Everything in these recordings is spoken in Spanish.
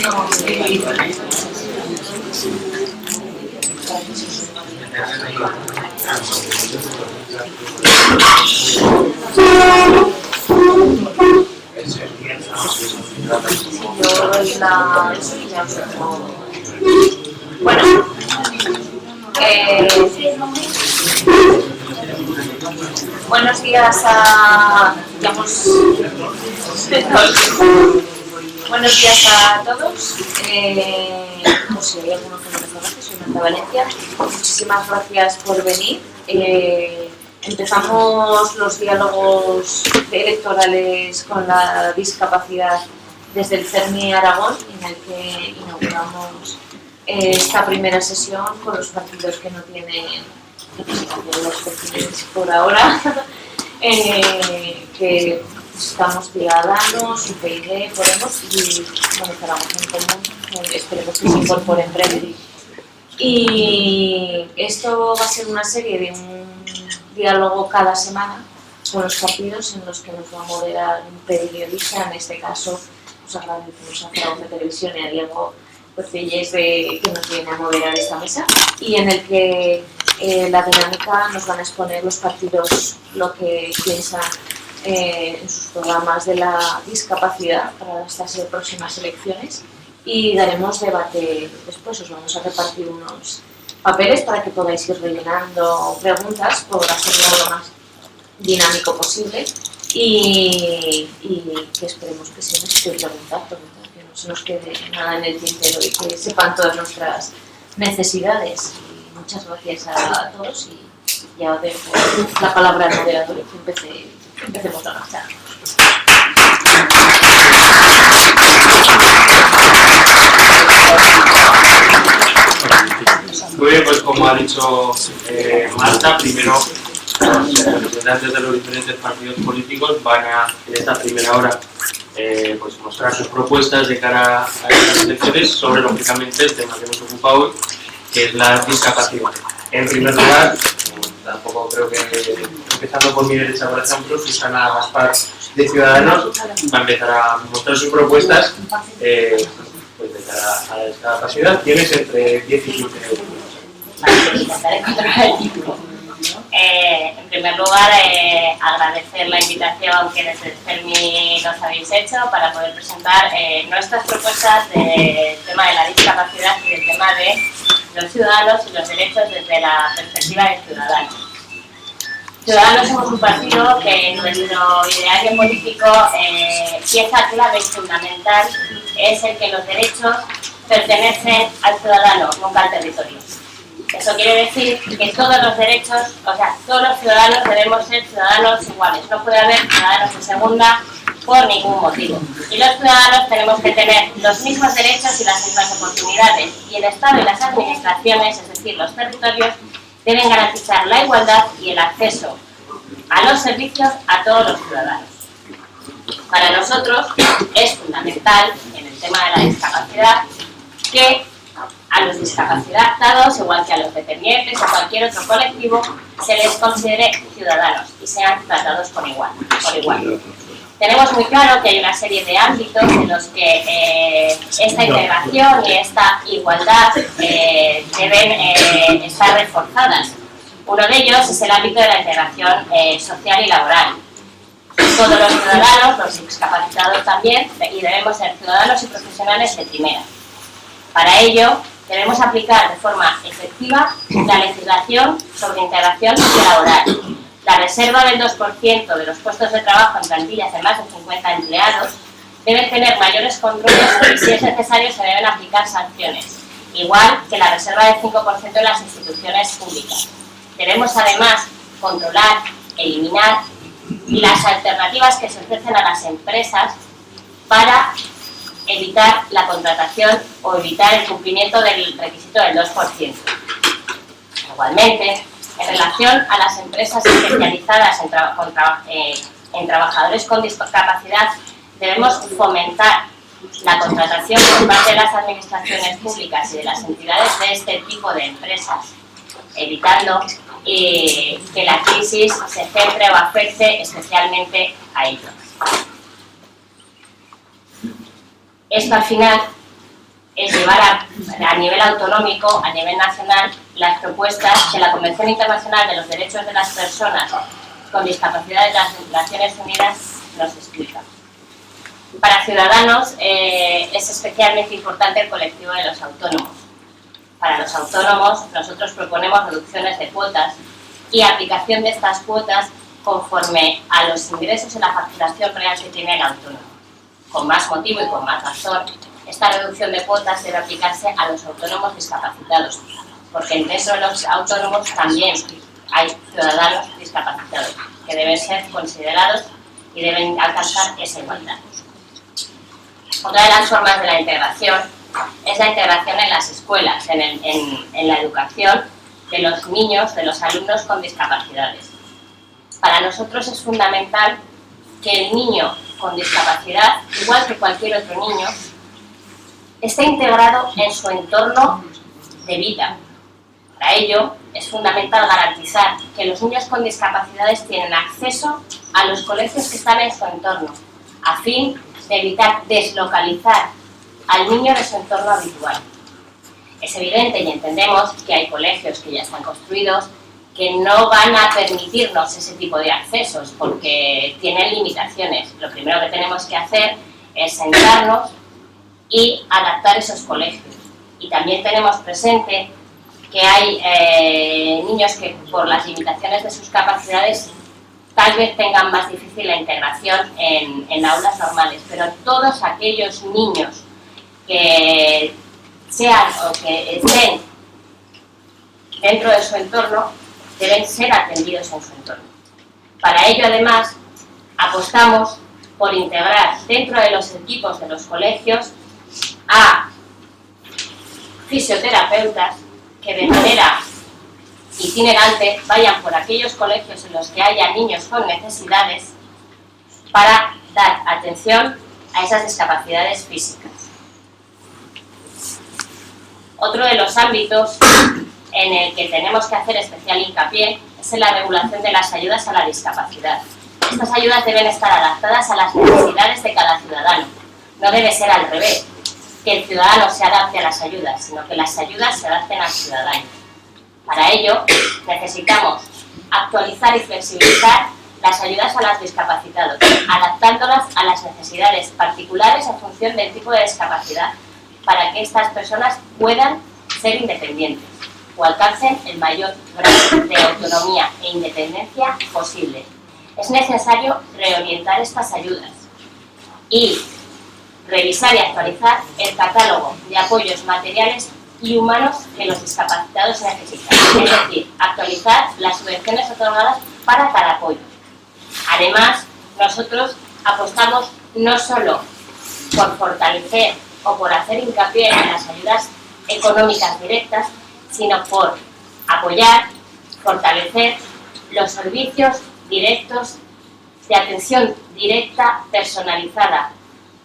Bueno, buenos días buenos días a todos. Por si hay alguno que no me conoce, soy Marta Valencia. Muchísimas gracias por venir. Empezamos los diálogos electorales con la discapacidad desde el CERMI Aragón, en el que inauguramos esta primera sesión con los partidos que no tienen representación, los perfiles por ahora, que estamos Ciudadanos, UPyD, Podemos y Trabajos en Común, esperemos que se incorporen breve. Y esto va a ser una serie de un diálogo cada semana con los partidos en los que nos va a moderar un periodista, en este caso os agradecemos a Zaragoza Televisión y a Diego Porcellés que nos viene a moderar esta mesa, y en el que la dinámica nos van a exponer los partidos lo que piensan en sus programas de la discapacidad para estas próximas elecciones, y daremos debate después. Os vamos a repartir unos papeles para que podáis ir rellenando preguntas por hacerlo lo más dinámico posible y que esperemos que se nos quede preguntar, que no se nos quede nada en el tintero y que sepan todas nuestras necesidades. Y muchas gracias a todos y ya dejo la palabra al moderador y que empecemos la marcha. Muy bien, pues como ha dicho Marta, primero los representantes de los diferentes partidos políticos van a, en esta primera hora, pues mostrar sus propuestas de cara a estas elecciones sobre, lógicamente, el tema que nos ocupa hoy, que es la discapacidad. En primer lugar, tampoco creo que, empezando por mi derecha, por ejemplo, Susana Gaspar de Ciudadanos va a empezar a mostrar sus propuestas pues de cara a la discapacidad. Tienes entre 10 y 15 euros. En primer lugar, agradecer la invitación que desde el CERMI nos habéis hecho para poder presentar nuestras propuestas del tema de la discapacidad y del tema de los ciudadanos y los derechos desde la perspectiva de Ciudadanos. Ciudadanos somos un partido que en nuestro ideario político pieza clave y fundamental es el que los derechos pertenecen al ciudadano, nunca al territorio. Eso quiere decir que todos los derechos, o sea, todos los ciudadanos debemos ser ciudadanos iguales. No puede haber ciudadanos de segunda por ningún motivo. Y los ciudadanos tenemos que tener los mismos derechos y las mismas oportunidades. Y el Estado y las administraciones, es decir, los territorios, deben garantizar la igualdad y el acceso a los servicios a todos los ciudadanos. Para nosotros es fundamental, en el tema de la discapacidad, que a los discapacitados, igual que a los dependientes o cualquier otro colectivo, se les considere ciudadanos y sean tratados por igual. Tenemos muy claro que hay una serie de ámbitos en los que esta integración y esta igualdad deben estar reforzadas. Uno de ellos es el ámbito de la integración social y laboral. Todos los ciudadanos, los discapacitados también, y debemos ser ciudadanos y profesionales de primera. Para ello, debemos aplicar de forma efectiva la legislación sobre integración laboral. La reserva del 2% de los puestos de trabajo en plantillas de más de 50 empleados debe tener mayores controles y, si es necesario, se deben aplicar sanciones, igual que la reserva del 5% de las instituciones públicas. Debemos, además, controlar, eliminar las alternativas que se ofrecen a las empresas para evitar la contratación o evitar el cumplimiento del requisito del 2%. Igualmente, en relación a las empresas especializadas en trabajadores con discapacidad, debemos fomentar la contratación por parte de las administraciones públicas y de las entidades de este tipo de empresas, evitando que la crisis se centre o afecte especialmente a ellos. Esto al final llevar a nivel autonómico, a nivel nacional, las propuestas que la Convención Internacional de los Derechos de las Personas con Discapacidad de las Naciones Unidas nos explica. Para Ciudadanos es especialmente importante el colectivo de los autónomos. Para los autónomos, nosotros proponemos reducciones de cuotas y aplicación de estas cuotas conforme a los ingresos y la facturación real que tiene el autónomo. Con más motivo y con más razón, esta reducción de cuotas debe aplicarse a los autónomos discapacitados, porque dentro de los autónomos también hay ciudadanos discapacitados que deben ser considerados y deben alcanzar esa igualdad. Otra de las formas de la integración es la integración en las escuelas, en la educación de los niños, de los alumnos con discapacidades. Para nosotros es fundamental que el niño con discapacidad, igual que cualquier otro niño, esté integrado en su entorno de vida. Para ello, es fundamental garantizar que los niños con discapacidades tienen acceso a los colegios que están en su entorno, a fin de evitar deslocalizar al niño de su entorno habitual. Es evidente y entendemos que hay colegios que ya están construidos que no van a permitirnos ese tipo de accesos porque tienen limitaciones. Lo primero que tenemos que hacer es sentarnos y adaptar esos colegios. Y también tenemos presente que hay niños que por las limitaciones de sus capacidades tal vez tengan más difícil la integración en aulas normales, pero todos aquellos niños que sean o que estén dentro de su entorno deben ser atendidos en su entorno. Para ello, además, apostamos por integrar dentro de los equipos de los colegios a fisioterapeutas que de manera itinerante vayan por aquellos colegios en los que haya niños con necesidades para dar atención a esas discapacidades físicas. Otro de los ámbitos en el que tenemos que hacer especial hincapié es en la regulación de las ayudas a la discapacidad. Estas ayudas deben estar adaptadas a las necesidades de cada ciudadano. No debe ser al revés, que el ciudadano se adapte a las ayudas, sino que las ayudas se adapten al ciudadano. Para ello, necesitamos actualizar y flexibilizar las ayudas a los discapacitados, adaptándolas a las necesidades particulares en función del tipo de discapacidad, para que estas personas puedan ser independientes o alcancen el mayor grado de autonomía e independencia posible. Es necesario reorientar estas ayudas y revisar y actualizar el catálogo de apoyos materiales y humanos que los discapacitados necesitan, es decir, actualizar las subvenciones otorgadas para cada apoyo. Además, nosotros apostamos no solo por fortalecer o por hacer hincapié en las ayudas económicas directas, sino por apoyar, fortalecer los servicios directos de atención directa personalizada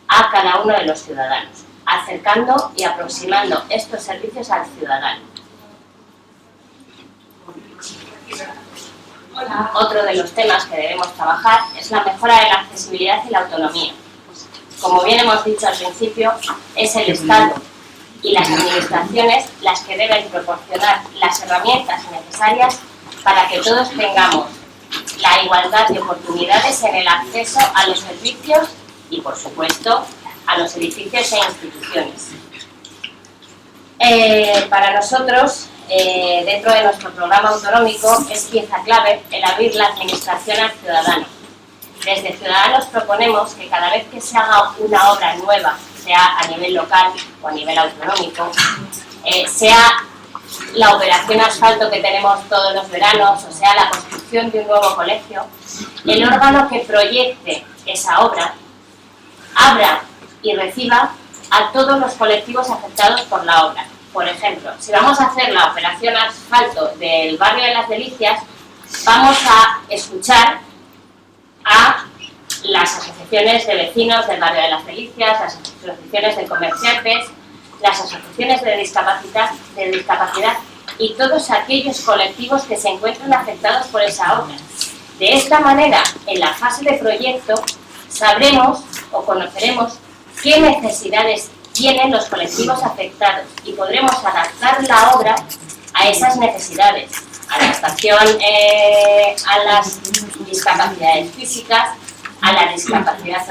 a cada uno de los ciudadanos, acercando y aproximando estos servicios al ciudadano. Otro de los temas que debemos trabajar es la mejora de la accesibilidad y la autonomía. Como bien hemos dicho al principio, es el Estado y las administraciones las que deben proporcionar las herramientas necesarias para que todos tengamos la igualdad de oportunidades en el acceso a los servicios y, por supuesto, a los edificios e instituciones. Para nosotros, dentro de nuestro programa autonómico, es pieza clave el abrir la administración al ciudadano. Desde Ciudadanos proponemos que cada vez que se haga una obra nueva, sea a nivel local o a nivel autonómico, sea la operación asfalto que tenemos todos los veranos, o sea la construcción de un nuevo colegio, el órgano que proyecte esa obra abra y reciba a todos los colectivos afectados por la obra. Por ejemplo, si vamos a hacer la operación asfalto del barrio de Las Delicias, vamos a escuchar a las asociaciones de vecinos del barrio de Las Delicias, las asociaciones de comerciantes, las asociaciones de discapacidad y todos aquellos colectivos que se encuentran afectados por esa obra. De esta manera, en la fase de proyecto, sabremos o conoceremos qué necesidades tienen los colectivos afectados y podremos adaptar la obra a esas necesidades. Adaptación a las discapacidades físicas, a la discapacidad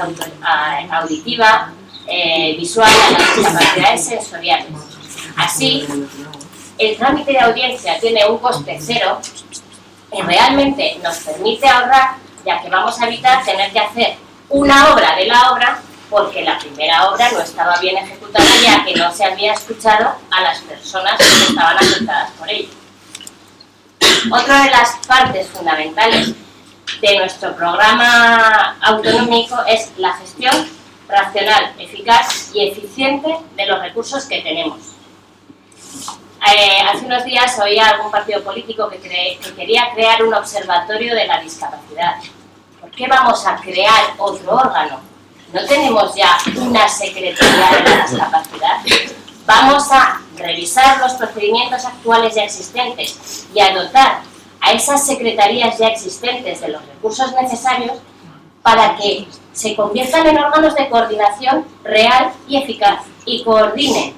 auditiva, visual, a las discapacidades sensoriales. Así, el trámite de audiencia tiene un coste cero y realmente nos permite ahorrar, ya que vamos a evitar tener que hacer una obra de la obra porque la primera obra no estaba bien ejecutada ya que no se había escuchado a las personas que estaban afectadas por ello. Otra de las partes fundamentales de nuestro programa autonómico es la gestión racional, eficaz y eficiente de los recursos que tenemos. Hace unos días oía algún partido político que quería crear un observatorio de la discapacidad. ¿Por qué vamos a crear otro órgano? ¿No tenemos ya una secretaría de la discapacidad? Vamos a revisar los procedimientos actuales ya existentes y a dotar a esas secretarías ya existentes de los recursos necesarios para que se conviertan en órganos de coordinación real y eficaz y coordinen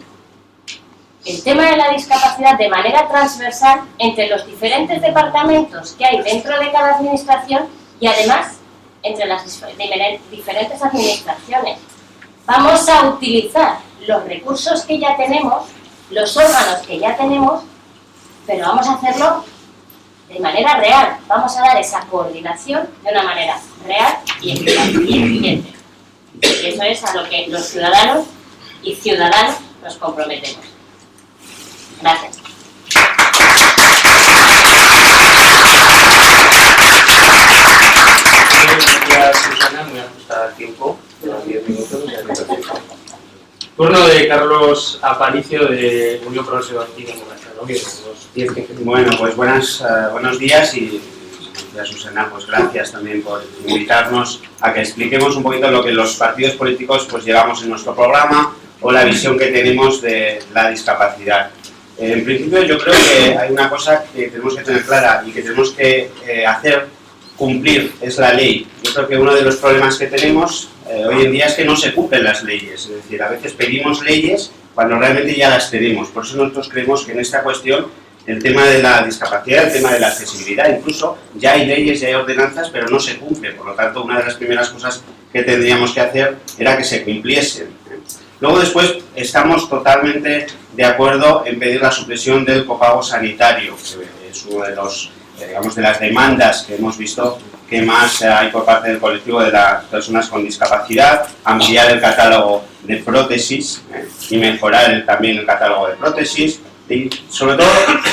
el tema de la discapacidad de manera transversal entre los diferentes departamentos que hay dentro de cada administración y además entre las diferentes administraciones. Vamos a utilizar los recursos que ya tenemos, los órganos que ya tenemos, pero vamos a hacerlo de manera real. Vamos a dar esa coordinación de una manera real y eficaz y eficiente. Y eso es a lo que los ciudadanos y ciudadanas nos comprometemos. Gracias. Gracias, Susana, muy ajustada al tiempo, unos 10 minutos. Turno de Carlos Aparicio de Unión Progresiva Antidemocrática, ¿no? Que unos 10 minutos. Bueno, pues buenos días y Susana, pues gracias también por invitarnos a que expliquemos un poquito lo que los partidos políticos pues llevamos en nuestro programa o la visión que tenemos de la discapacidad. En principio yo creo que hay una cosa que tenemos que tener clara y que tenemos que hacer cumplir, es la ley. Yo creo que uno de los problemas que tenemos hoy en día es que no se cumplen las leyes, es decir, a veces pedimos leyes cuando realmente ya las tenemos. Por eso nosotros creemos que en esta cuestión el tema de la discapacidad, el tema de la accesibilidad, incluso ya hay leyes, ya hay ordenanzas, pero no se cumple. Por lo tanto, una de las primeras cosas que tendríamos que hacer era que se cumpliesen. Luego después estamos totalmente de acuerdo en pedir la supresión del copago sanitario, que es uno de los, digamos, de las demandas que hemos visto que más hay por parte del colectivo de las personas con discapacidad, ampliar el catálogo de prótesis y mejorar también el catálogo de prótesis. Y sobre todo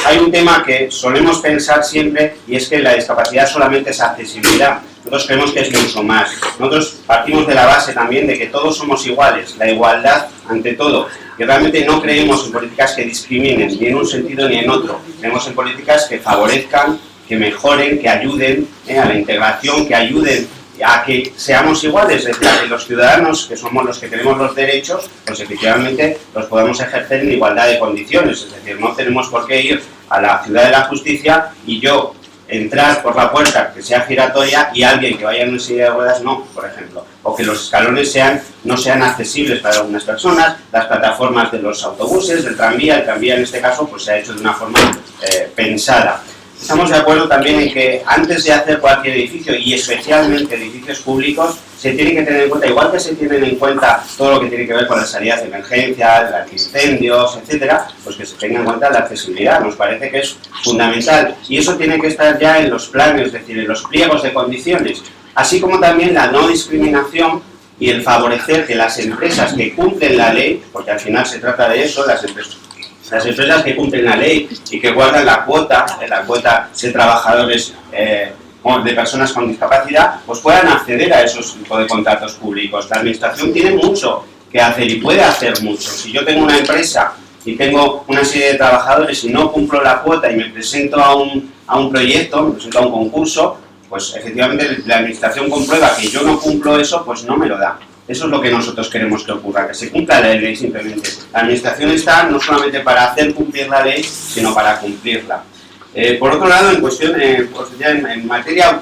hay un tema que solemos pensar siempre y es que la discapacidad solamente es accesibilidad. Nosotros creemos que es mucho más. Nosotros partimos de la base también de que todos somos iguales, la igualdad ante todo. Que realmente no creemos en políticas que discriminen, ni en un sentido ni en otro. Creemos en políticas que favorezcan, que mejoren, que ayuden a la integración, que ayuden a que seamos iguales, es decir, a que los ciudadanos, que somos los que tenemos los derechos, pues efectivamente los podamos ejercer en igualdad de condiciones. Es decir, no tenemos por qué ir a la ciudad de la justicia y yo entrar por la puerta que sea giratoria y alguien que vaya en una silla de ruedas no, por ejemplo. O que los escalones no sean accesibles para algunas personas, las plataformas de los autobuses, del tranvía, el tranvía en este caso pues se ha hecho de una forma pensada. Estamos de acuerdo también en que antes de hacer cualquier edificio, y especialmente edificios públicos, se tiene que tener en cuenta, igual que se tienen en cuenta todo lo que tiene que ver con las salidas de emergencia, de los incendios, etcétera, pues que se tenga en cuenta la accesibilidad. Nos parece que es fundamental. Y eso tiene que estar ya en los planes, es decir, en los pliegos de condiciones, así como también la no discriminación y el favorecer que las empresas que cumplen la ley, porque al final se trata de eso, las empresas que cumplen la ley y que guardan la cuota de trabajadores de personas con discapacidad, pues puedan acceder a esos tipos de contratos públicos. La administración tiene mucho que hacer y puede hacer mucho. Si yo tengo una empresa y tengo una serie de trabajadores y no cumplo la cuota y me presento a un proyecto, me presento a un concurso, pues efectivamente la administración comprueba que yo no cumplo eso, pues no me lo da. Eso es lo que nosotros queremos que ocurra, que se cumpla la ley simplemente. La administración está no solamente para hacer cumplir la ley, sino para cumplirla. Por otro lado, en materia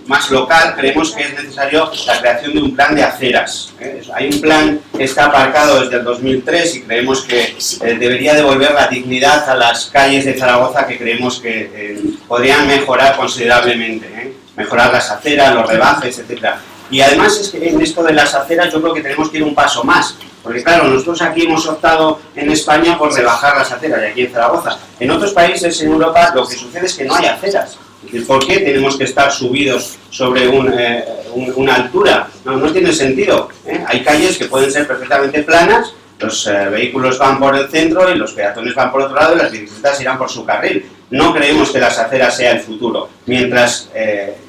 más local, creemos que es necesario la creación de un plan de aceras. Hay un plan que está aparcado desde el 2003 y creemos que debería devolver la dignidad a las calles de Zaragoza, que creemos que podrían mejorar considerablemente, mejorar las aceras, los rebajes, etc. Y además es que en esto de las aceras yo creo que tenemos que ir un paso más, porque claro, nosotros aquí hemos optado en España por rebajar las aceras, y aquí en Zaragoza. En otros países en Europa lo que sucede es que no hay aceras. Es decir, ¿por qué tenemos que estar subidos sobre una altura? No tiene sentido. Hay calles que pueden ser perfectamente planas, los vehículos van por el centro y los peatones van por otro lado y las bicicletas irán por su carril. No creemos que las aceras sea el futuro. Mientras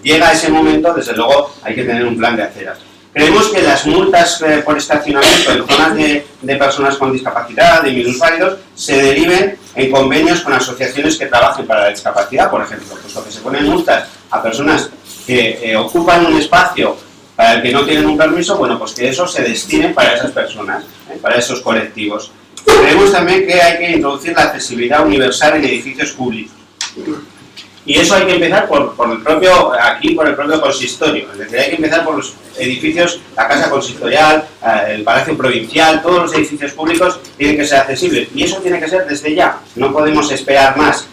llega ese momento, desde luego hay que tener un plan de aceras. Creemos que las multas por estacionamiento en zonas de personas con discapacidad, de minusválidos, se deriven en convenios con asociaciones que trabajen para la discapacidad, por ejemplo, puesto que se ponen multas a personas que ocupan un espacio para el que no tienen un permiso, bueno, pues que eso se destine para esas personas, para esos colectivos. Creemos también que hay que introducir la accesibilidad universal en edificios públicos. Y eso hay que empezar por el propio consistorio, es decir, hay que empezar por los edificios, la casa consistorial, el palacio provincial, todos los edificios públicos tienen que ser accesibles, y eso tiene que ser desde ya, no podemos esperar más.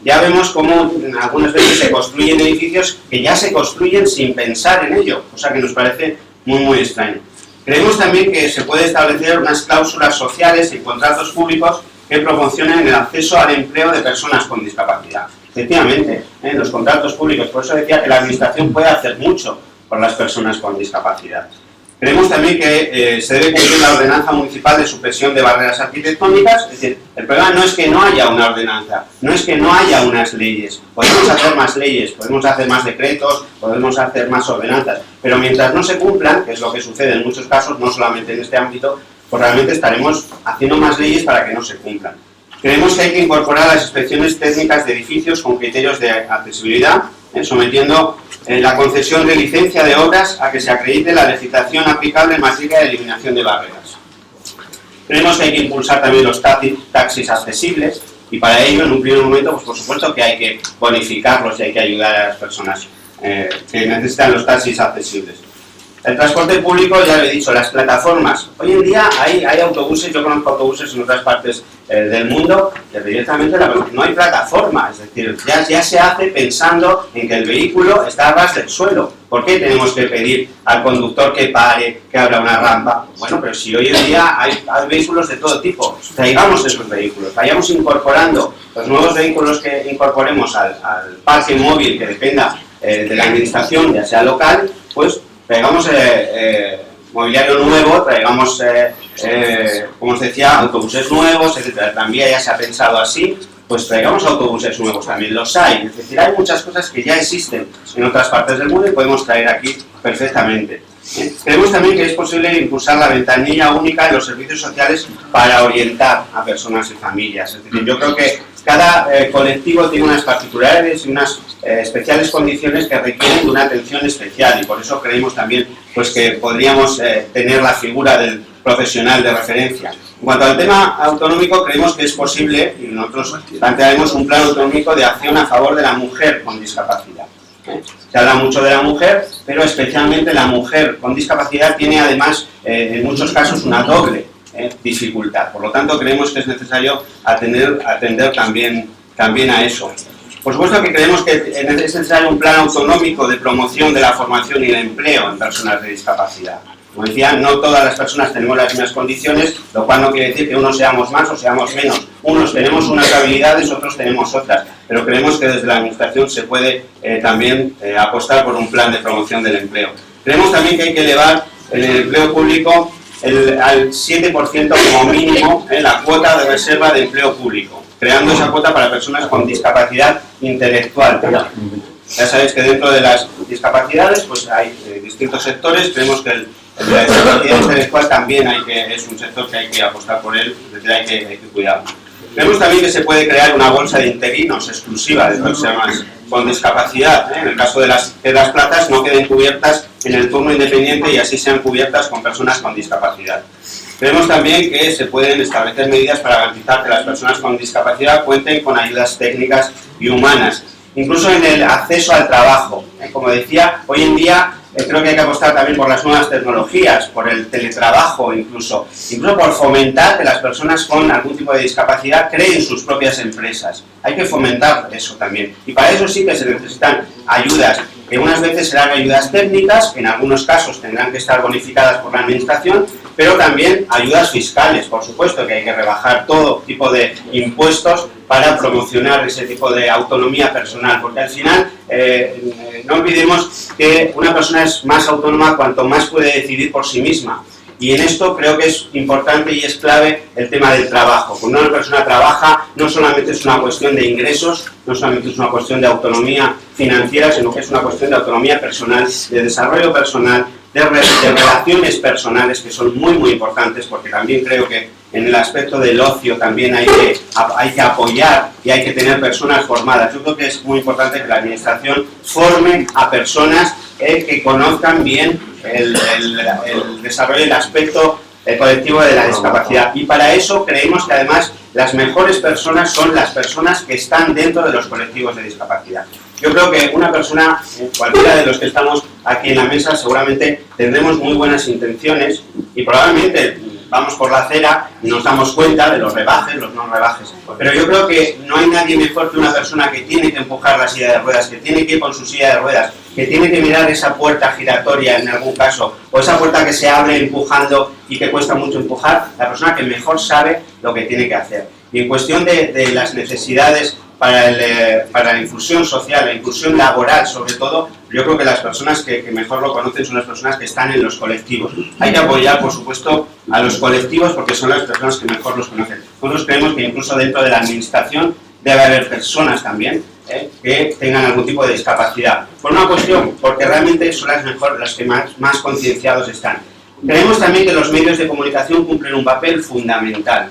Ya vemos cómo algunas veces se construyen edificios que ya se construyen sin pensar en ello, cosa que nos parece muy extraño. Creemos también que se puede establecer unas cláusulas sociales en contratos públicos que proporcionen el acceso al empleo de personas con discapacidad. Efectivamente, en los contratos públicos, por eso decía que la administración puede hacer mucho por las personas con discapacidad. Creemos también que se debe cumplir la ordenanza municipal de supresión de barreras arquitectónicas, es decir, el problema no es que no haya una ordenanza, no es que no haya unas leyes, podemos hacer más leyes, podemos hacer más decretos, podemos hacer más ordenanzas, pero mientras no se cumplan, que es lo que sucede en muchos casos, no solamente en este ámbito, pues realmente estaremos haciendo más leyes para que no se cumplan. Creemos que hay que incorporar las inspecciones técnicas de edificios con criterios de accesibilidad, sometiendo la concesión de licencia de obras a que se acredite la legislación aplicable en materia de eliminación de barreras. Creemos que hay que impulsar también los taxis accesibles, y para ello, en un primer momento, pues por supuesto que hay que bonificarlos y hay que ayudar a las personas que necesitan los taxis accesibles. El transporte público, ya lo he dicho, las plataformas. Hoy en día hay autobuses, yo conozco autobuses en otras partes del mundo, que directamente no hay plataforma, es decir, ya se hace pensando en que el vehículo está a ras del suelo. ¿Por qué tenemos que pedir al conductor que pare, que abra una rampa? Bueno, pero si hoy en día hay vehículos de todo tipo, traigamos esos vehículos, vayamos incorporando los nuevos vehículos que incorporemos al parque móvil que dependa de la administración, ya sea local, pues traigamos mobiliario nuevo, traigamos, como os decía, autobuses nuevos, etc. El tranvía ya se ha pensado así, pues traigamos autobuses nuevos, también los hay. Es decir, hay muchas cosas que ya existen en otras partes del mundo y podemos traer aquí perfectamente. Creemos también que es posible impulsar la ventanilla única en los servicios sociales para orientar a personas y familias. Es decir, yo creo que cada colectivo tiene unas particularidades y unas especiales condiciones que requieren de una atención especial, y por eso creemos también pues, que podríamos tener la figura del profesional de referencia. En cuanto al tema autonómico, creemos que es posible, y nosotros plantearemos un plan autonómico de acción a favor de la mujer con discapacidad. Se habla mucho de la mujer, pero especialmente la mujer con discapacidad tiene además en muchos casos una doble dificultad. Por lo tanto, creemos que es necesario atender también a eso. Por supuesto que creemos que es necesario un plan autonómico de promoción de la formación y el empleo en personas de discapacidad. Como decía, no todas las personas tenemos las mismas condiciones, lo cual no quiere decir que unos seamos más o seamos menos. Unos tenemos unas habilidades, otros tenemos otras, pero creemos que desde la administración se puede también apostar por un plan de promoción del empleo. Creemos también que hay que elevar en el empleo público al 7% como mínimo en la cuota de reserva de empleo público, creando esa cuota para personas con discapacidad intelectual. Ya sabéis que dentro de las discapacidades pues hay distintos sectores, creemos que el de la discapacidad intelectual también es un sector que hay que apostar por él, es decir, hay que cuidarlo. Vemos también que se puede crear una bolsa de interinos exclusiva de personas con discapacidad, en el caso de que las plazas no queden cubiertas en el turno independiente y así sean cubiertas con personas con discapacidad. Creemos también que se pueden establecer medidas para garantizar que las personas con discapacidad cuenten con ayudas técnicas y humanas. incluso en el acceso al trabajo. Como decía, hoy en día creo que hay que apostar también por las nuevas tecnologías, por el teletrabajo incluso por fomentar que las personas con algún tipo de discapacidad creen sus propias empresas. Hay que fomentar eso también. Y para eso sí que se necesitan ayudas, que unas veces serán ayudas técnicas, que en algunos casos tendrán que estar bonificadas por la administración, pero también ayudas fiscales, por supuesto, que hay que rebajar todo tipo de impuestos para promocionar ese tipo de autonomía personal, porque al final no olvidemos que una persona es más autónoma cuanto más puede decidir por sí misma. Y en esto creo que es importante y es clave el tema del trabajo. Cuando una persona trabaja, no solamente es una cuestión de ingresos, no solamente es una cuestión de autonomía financiera, sino que es una cuestión de autonomía personal, de desarrollo personal, de relaciones personales, que son muy muy importantes, porque también creo que en el aspecto del ocio también hay que apoyar y hay que tener personas formadas. Yo creo que es muy importante que la administración forme a personas que conozcan bien el desarrollo del aspecto colectivo de la discapacidad. Y para eso creemos que además las mejores personas son las personas que están dentro de los colectivos de discapacidad. Yo creo que una persona, cualquiera de los que estamos aquí en la mesa, seguramente tendremos muy buenas intenciones y probablemente vamos por la acera y nos damos cuenta de los rebajes, los no rebajes. Pero yo creo que no hay nadie mejor que una persona que tiene que empujar la silla de ruedas, que tiene que ir con su silla de ruedas, que tiene que mirar esa puerta giratoria en algún caso, o esa puerta que se abre empujando y que cuesta mucho empujar, la persona que mejor sabe lo que tiene que hacer. Y en cuestión de las necesidades para la inclusión social, la inclusión laboral sobre todo, yo creo que las personas que mejor lo conocen son las personas que están en los colectivos. Hay que apoyar, por supuesto, a los colectivos porque son las personas que mejor los conocen. Nosotros creemos que incluso dentro de la administración debe haber personas también que tengan algún tipo de discapacidad. Por una cuestión, porque realmente son las que más concienciados están. Creemos también que los medios de comunicación cumplen un papel fundamental.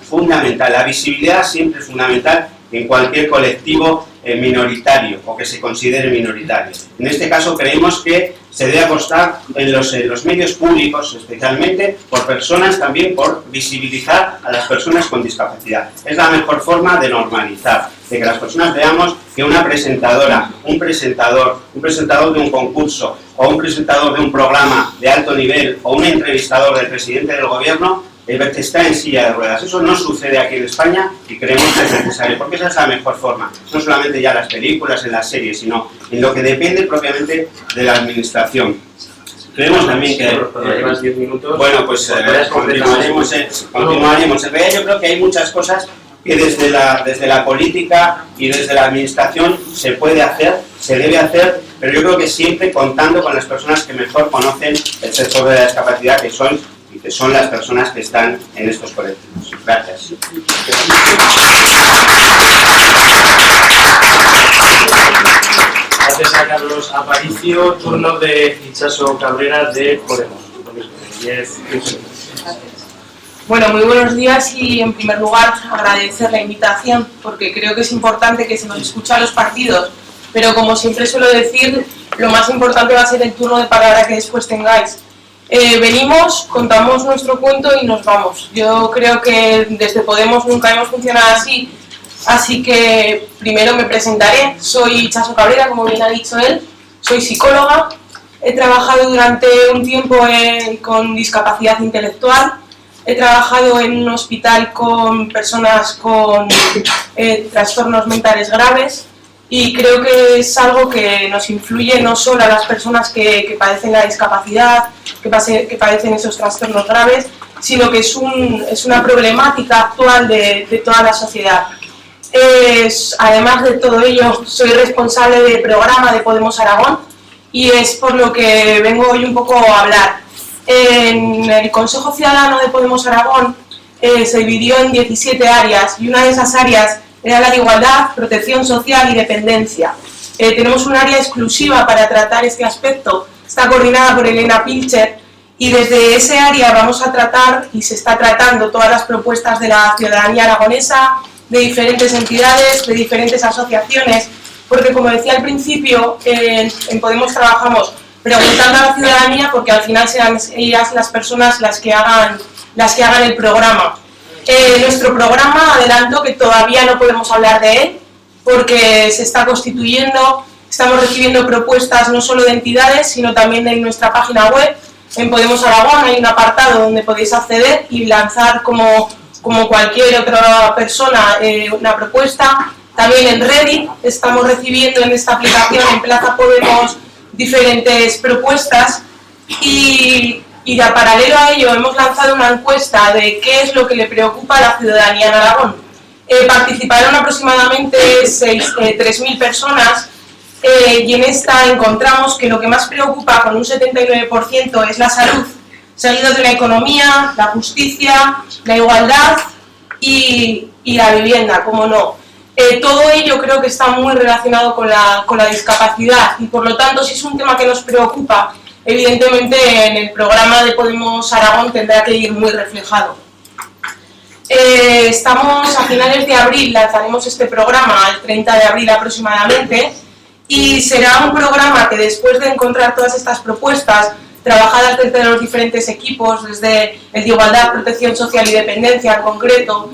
La visibilidad siempre es fundamental en cualquier colectivo minoritario o que se considere minoritario. En este caso creemos que se debe apostar en los medios públicos, especialmente por personas, también por visibilizar a las personas con discapacidad. Es la mejor forma de normalizar, de que las personas veamos que una presentadora, un presentador de un concurso o un presentador de un programa de alto nivel o un entrevistador del presidente del gobierno que está en silla de ruedas. Eso no sucede aquí en España y creemos que es necesario, porque esa es la mejor forma, no solamente ya las películas, en las series, sino en lo que depende propiamente de la administración. Creemos también que... llevas 10 minutos. Bueno, pues continuaremos. En realidad yo creo que hay muchas cosas que desde la política y desde la administración se puede hacer, se debe hacer, pero yo creo que siempre contando con las personas que mejor conocen el sector de la discapacidad, que son las personas que están en estos colectivos. Gracias. Gracias a Carlos Aparicio, turno de Itxaso Cabrera de Podemos. 10 minutos. Bueno, muy buenos días y en primer lugar agradecer la invitación porque creo que es importante que se nos escuche a los partidos, pero como siempre suelo decir, lo más importante va a ser el turno de palabra que después tengáis. Venimos, contamos nuestro cuento y nos vamos. Yo creo que desde Podemos nunca hemos funcionado así que primero me presentaré. Soy Itxaso Cabrera, como bien ha dicho él, soy psicóloga, he trabajado durante un tiempo con discapacidad intelectual, he trabajado en un hospital con personas con trastornos mentales graves y creo que es algo que nos influye no solo a las personas que padecen la discapacidad, que padecen esos trastornos graves, sino que es una problemática actual de toda la sociedad. Además de todo ello, soy responsable del programa de Podemos Aragón y es por lo que vengo hoy un poco a hablar. En el Consejo Ciudadano de Podemos Aragón se dividió en 17 áreas y una de esas áreas era la de igualdad, protección social y dependencia. Tenemos un área exclusiva para tratar este aspecto, está coordinada por Elena Pilcher y desde ese área vamos a tratar y se está tratando todas las propuestas de la ciudadanía aragonesa, de diferentes entidades, de diferentes asociaciones, porque como decía al principio, en Podemos trabajamos preguntando a la ciudadanía porque al final serán ellas las personas las que hagan el programa. Nuestro programa, adelanto que todavía no podemos hablar de él, porque se está constituyendo, estamos recibiendo propuestas no solo de entidades, sino también en nuestra página web. En Podemos Aragón hay un apartado donde podéis acceder y lanzar como cualquier otra persona una propuesta. También en Reddit estamos recibiendo en esta aplicación, en Plaza Podemos, diferentes propuestas y de paralelo a ello hemos lanzado una encuesta de qué es lo que le preocupa a la ciudadanía en Aragón. Participaron aproximadamente 3.000 personas y en esta encontramos que lo que más preocupa con un 79% es la salud, seguido de la economía, la justicia, la igualdad y la vivienda, como no. Todo ello creo que está muy relacionado con la discapacidad y por lo tanto si es un tema que nos preocupa, evidentemente en el programa de Podemos Aragón tendrá que ir muy reflejado. Estamos a finales de abril, lanzaremos este programa el 30 de abril aproximadamente y será un programa que después de encontrar todas estas propuestas trabajadas desde los diferentes equipos, desde el de Igualdad, Protección Social y Dependencia en concreto,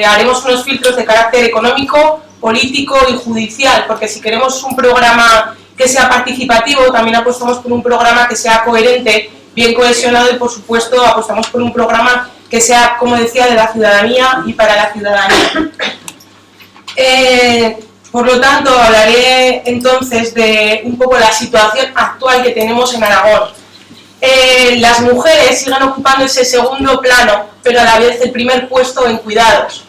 haremos unos filtros de carácter económico, político y judicial, porque si queremos un programa que sea participativo, también apostamos por un programa que sea coherente, bien cohesionado y por supuesto apostamos por un programa que sea, como decía, de la ciudadanía y para la ciudadanía. Por lo tanto, hablaré entonces de un poco la situación actual que tenemos en Aragón. Las mujeres siguen ocupando ese segundo plano, pero a la vez el primer puesto en cuidados.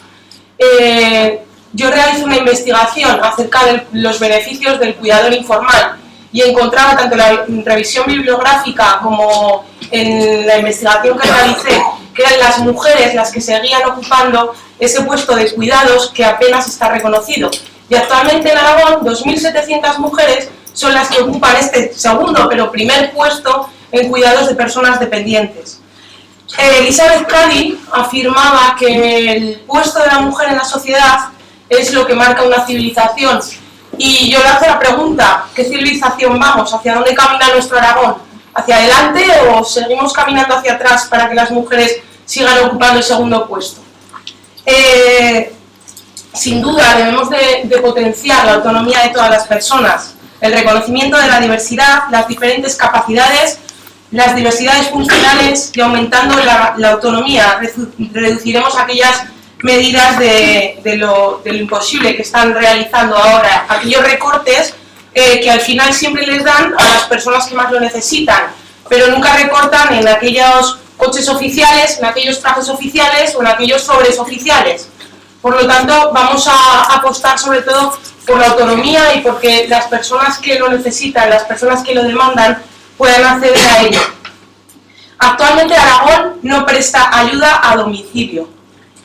Yo realicé una investigación acerca de los beneficios del cuidador informal y encontraba tanto en la revisión bibliográfica como en la investigación que realicé que eran las mujeres las que seguían ocupando ese puesto de cuidados que apenas está reconocido. Y actualmente en Aragón 2.700 mujeres son las que ocupan este segundo pero primer puesto en cuidados de personas dependientes. Elizabeth Cady afirmaba que el puesto de la mujer en la sociedad es lo que marca una civilización. Y yo le hago la pregunta, ¿qué civilización vamos? ¿Hacia dónde camina nuestro Aragón? ¿Hacia adelante o seguimos caminando hacia atrás para que las mujeres sigan ocupando el segundo puesto? Sin duda debemos de potenciar la autonomía de todas las personas, el reconocimiento de la diversidad, las diferentes capacidades, las diversidades funcionales y aumentando la autonomía reduciremos aquellas medidas de lo imposible que están realizando ahora, aquellos recortes que al final siempre les dan a las personas que más lo necesitan, pero nunca recortan en aquellos coches oficiales, en aquellos trajes oficiales o en aquellos sobres oficiales. Por lo tanto, vamos a apostar sobre todo por la autonomía y porque las personas que lo necesitan, las personas que lo demandan, puedan acceder a ello. Actualmente Aragón no presta ayuda a domicilio.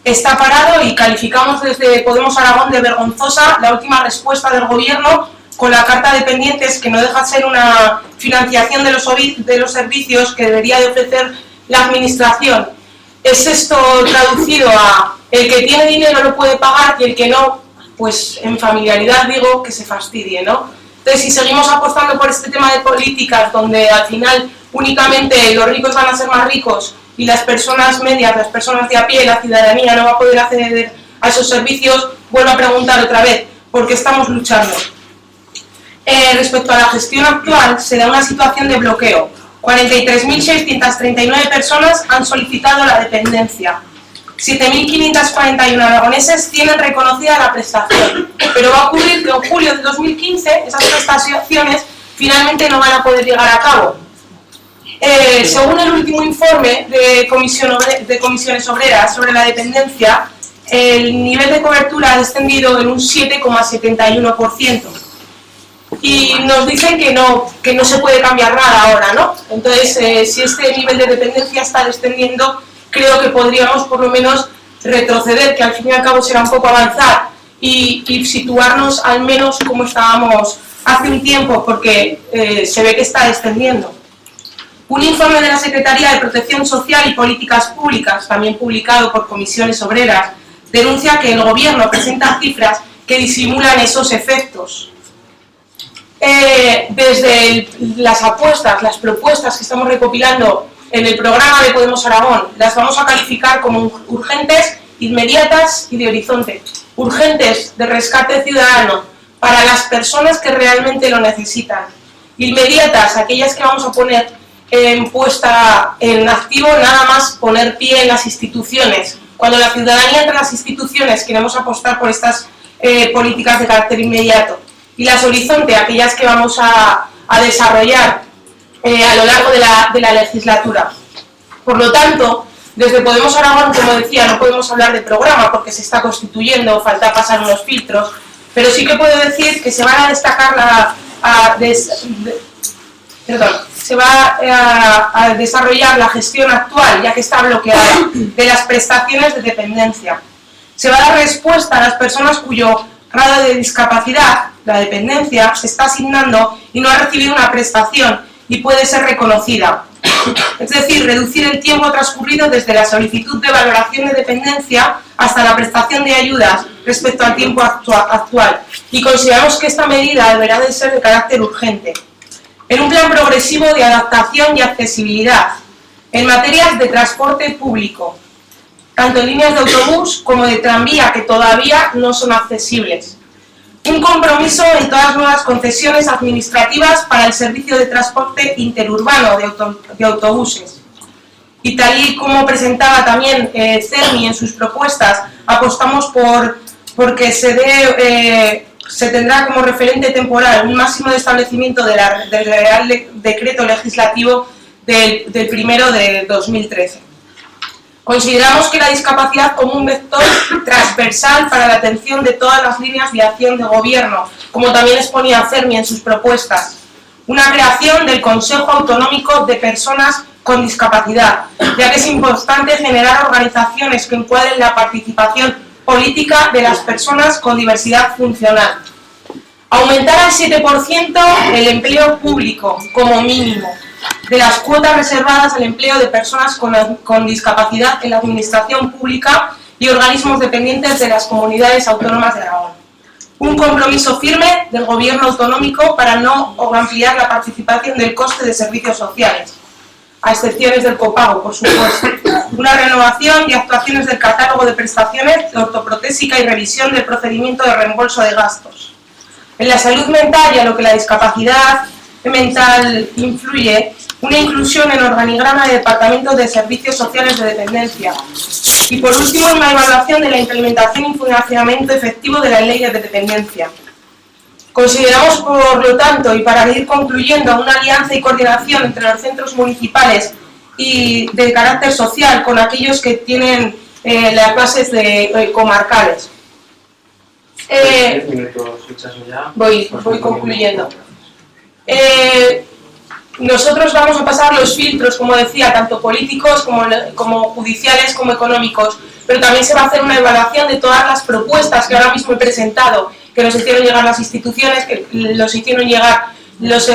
Está parado y calificamos desde Podemos Aragón de vergonzosa la última respuesta del Gobierno con la carta de pendientes, que no deja de ser una financiación de los servicios que debería de ofrecer la Administración. ¿Es esto traducido a el que tiene dinero lo puede pagar y el que no, pues en familiaridad digo que se fastidie, ¿no? Entonces, si seguimos apostando por este tema de políticas donde al final únicamente los ricos van a ser más ricos y las personas medias, las personas de a pie, la ciudadanía no va a poder acceder a esos servicios, vuelvo a preguntar otra vez, ¿por qué estamos luchando? Respecto a la gestión actual, se da una situación de bloqueo. 43.639 personas han solicitado la dependencia. 7.541 aragoneses tienen reconocida la prestación, pero va a ocurrir que en julio de 2015 esas prestaciones finalmente no van a poder llegar a cabo. Según el último informe de Comisiones Obreras sobre la dependencia, el nivel de cobertura ha descendido en un 7,71%. Y nos dicen que no se puede cambiar nada ahora, ¿no? Entonces, si este nivel de dependencia está descendiendo, creo que podríamos por lo menos retroceder, que al fin y al cabo será un poco avanzar, y situarnos al menos como estábamos hace un tiempo, porque se ve que está descendiendo. Un informe de la Secretaría de Protección Social y Políticas Públicas, también publicado por Comisiones Obreras, denuncia que el Gobierno presenta cifras que disimulan esos efectos. Desde las apuestas, las propuestas que estamos recopilando en el programa de Podemos Aragón, las vamos a calificar como urgentes, inmediatas y de horizonte. urgentes de rescate ciudadano para las personas que realmente lo necesitan, inmediatas, aquellas que vamos a poner puesta en activo, nada más poner pie en las instituciones. Cuando la ciudadanía entre las instituciones queremos apostar por estas políticas de carácter inmediato, y las horizonte, aquellas que vamos a desarrollar a lo largo de la legislatura. Por lo tanto, desde Podemos Aragón, como decía, no podemos hablar de programa porque se está constituyendo, falta pasar unos filtros, pero sí que puedo decir que se van a destacar se va a desarrollar la gestión actual, ya que está bloqueada, de las prestaciones de dependencia. Se va a dar respuesta a las personas cuyo grado de discapacidad, la dependencia, se está asignando y no ha recibido una prestación y puede ser reconocida. Es decir, reducir el tiempo transcurrido desde la solicitud de valoración de dependencia hasta la prestación de ayudas respecto al tiempo actual. Y consideramos que esta medida deberá de ser de carácter urgente. En un plan progresivo de adaptación y accesibilidad, en materias de transporte público, tanto en líneas de autobús como de tranvía que todavía no son accesibles. Un compromiso en todas las nuevas concesiones administrativas para el servicio de transporte interurbano de autobuses. Y tal y como presentaba también CERMI en sus propuestas, apostamos porque se tendrá como referente temporal un máximo de establecimiento del Real Decreto Legislativo del 1 de 2013. Consideramos que la discapacidad como un vector transversal para la atención de todas las líneas de acción de gobierno, como también exponía CERMI en sus propuestas. Una creación del Consejo Autonómico de Personas con Discapacidad, ya que es importante generar organizaciones que encuadren la participación política de las personas con diversidad funcional. Aumentar al 7% el empleo público, como mínimo, de las cuotas reservadas al empleo de personas con discapacidad en la administración pública y organismos dependientes de las comunidades autónomas de Aragón. Un compromiso firme del Gobierno autonómico para no ampliar la participación del coste de servicios sociales, a excepciones del copago, por supuesto. Una renovación y actuaciones del catálogo de prestaciones de ortoprotésica y revisión del procedimiento de reembolso de gastos. En la salud mental y a lo que la discapacidad mental influye, una inclusión en organigrama de departamentos de servicios sociales de dependencia. Y por último, una evaluación de la implementación y funcionamiento efectivo de la ley de dependencia. Consideramos, por lo tanto, y para ir concluyendo, una alianza y coordinación entre los centros municipales y de carácter social con aquellos que tienen las bases comarcales. 10 minutos, ya. Voy concluyendo. Nosotros vamos a pasar los filtros, como decía, tanto políticos como judiciales como económicos, pero también se va a hacer una evaluación de todas las propuestas que ahora mismo he presentado, que nos hicieron llegar las instituciones, que los hicieron llegar los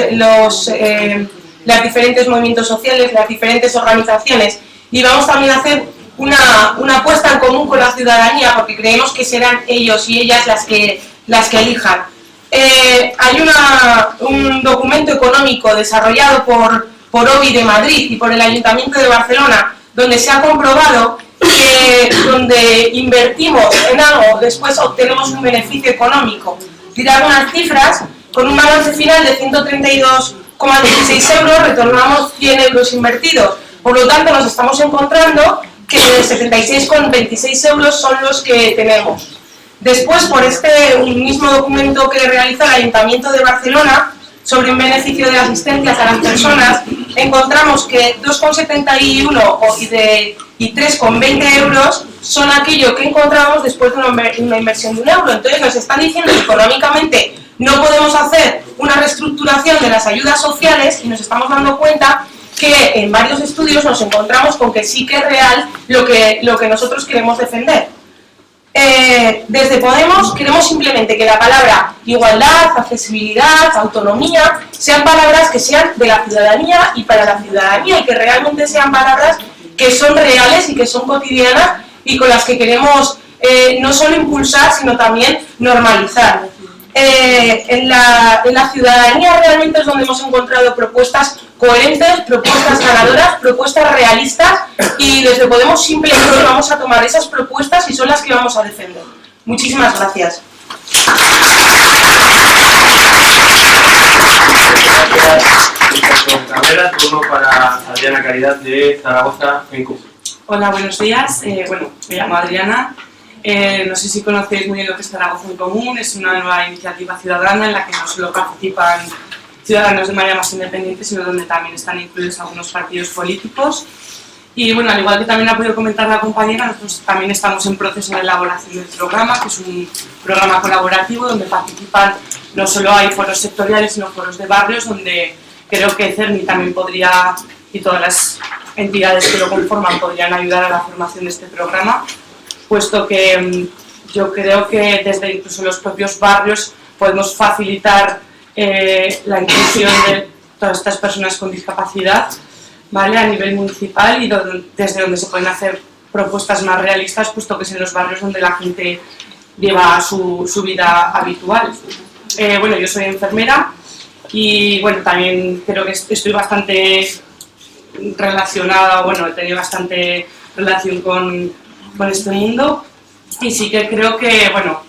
diferentes movimientos sociales, las diferentes organizaciones, y vamos también a hacer una apuesta en común con la ciudadanía, porque creemos que serán ellos y ellas las que elijan. Hay un documento económico desarrollado por OBI de Madrid y por el Ayuntamiento de Barcelona, donde se ha comprobado que donde invertimos en algo, después obtenemos un beneficio económico. Diré algunas cifras: con un balance final de 132,16 euros retornamos 100 euros invertidos. Por lo tanto, nos estamos encontrando que 76,26 euros son los que tenemos. Después, por un mismo documento que realiza el Ayuntamiento de Barcelona sobre un beneficio de asistencias a las personas, encontramos que 2,71 y 3,20 euros son aquello que encontramos después de una inversión de 1 euro. Entonces nos están diciendo que económicamente no podemos hacer una reestructuración de las ayudas sociales, y nos estamos dando cuenta que en varios estudios nos encontramos con que sí que es real lo que nosotros queremos defender. Desde Podemos queremos simplemente que la palabra igualdad, accesibilidad, autonomía sean palabras que sean de la ciudadanía y para la ciudadanía, y que realmente sean palabras que son reales y que son cotidianas y con las que queremos no solo impulsar sino también normalizar. En la ciudadanía realmente es donde hemos encontrado propuestas coherentes, propuestas ganadoras, propuestas realistas, y desde Podemos simplemente vamos a tomar esas propuestas y son las que vamos a defender. Muchísimas gracias. Cabrera, turno para Adriana Caridad de Zaragoza en Común. Hola, buenos días. Me llamo Adriana. No sé si conocéis muy bien lo que es Zaragoza en Común. Es una nueva iniciativa ciudadana en la que no solo participan ciudadanos de manera más independiente, sino donde también están incluidos algunos partidos políticos. Y bueno, al igual que también ha podido comentar la compañera, nosotros también estamos en proceso de elaboración del programa, que es un programa colaborativo donde participan, no solo hay foros sectoriales, sino foros de barrios, donde creo que CERNI también podría, y todas las entidades que lo conforman, podrían ayudar a la formación de este programa, puesto que yo creo que desde incluso los propios barrios podemos facilitar la inclusión de todas estas personas con discapacidad, ¿vale? A nivel municipal y desde donde se pueden hacer propuestas más realistas, puesto que es en los barrios donde la gente lleva su vida habitual. Bueno, yo soy enfermera y bueno, también creo que estoy bastante relacionada, bueno, he tenido bastante relación con este mundo y sí que creo que, bueno,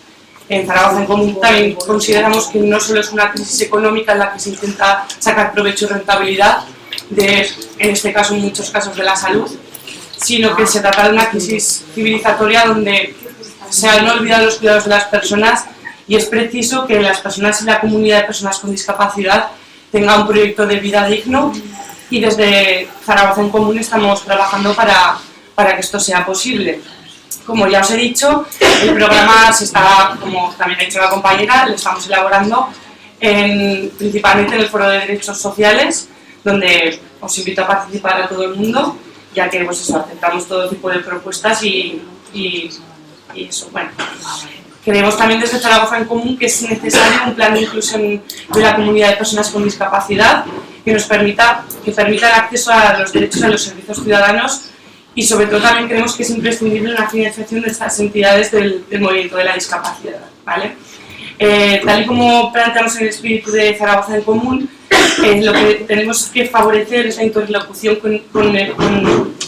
en Zaragoza en Común también consideramos que no solo es una crisis económica en la que se intenta sacar provecho y rentabilidad, en este caso, en muchos casos, de la salud, sino que se trata de una crisis civilizatoria donde se han olvidado los cuidados de las personas y es preciso que las personas y la comunidad de personas con discapacidad tengan un proyecto de vida digno y desde Zaragoza en Común estamos trabajando para que esto sea posible. Como ya os he dicho, el programa se está, como también ha dicho la compañera, lo estamos elaborando principalmente en el Foro de Derechos Sociales, donde os invito a participar a todo el mundo, ya que pues eso, aceptamos todo tipo de propuestas y eso, bueno. Creemos también desde Zaragoza en Común que es necesario un plan de inclusión de la comunidad de personas con discapacidad que permita el acceso a los derechos a los servicios ciudadanos y sobre todo también creemos que es imprescindible una financiación de estas entidades del movimiento de la discapacidad, ¿vale? Tal y como planteamos en el espíritu de Zaragoza en Común, lo que tenemos que favorecer es la interlocución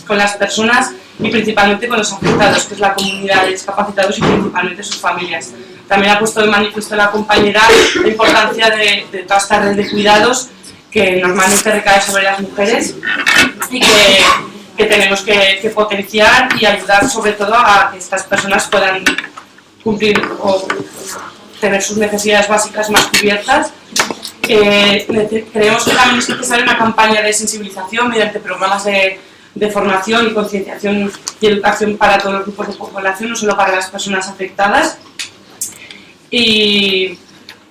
con las personas y principalmente con los afectados, que es la comunidad de discapacitados y principalmente sus familias. También ha puesto de manifiesto la compañera la importancia de toda esta red de cuidados que normalmente recae sobre las mujeres y que tenemos que potenciar y ayudar sobre todo a que estas personas puedan cumplir o tener sus necesidades básicas más cubiertas. Creemos que también es necesaria una campaña de sensibilización mediante programas de formación y concienciación y educación para todos los grupos de población, no solo para las personas afectadas. Y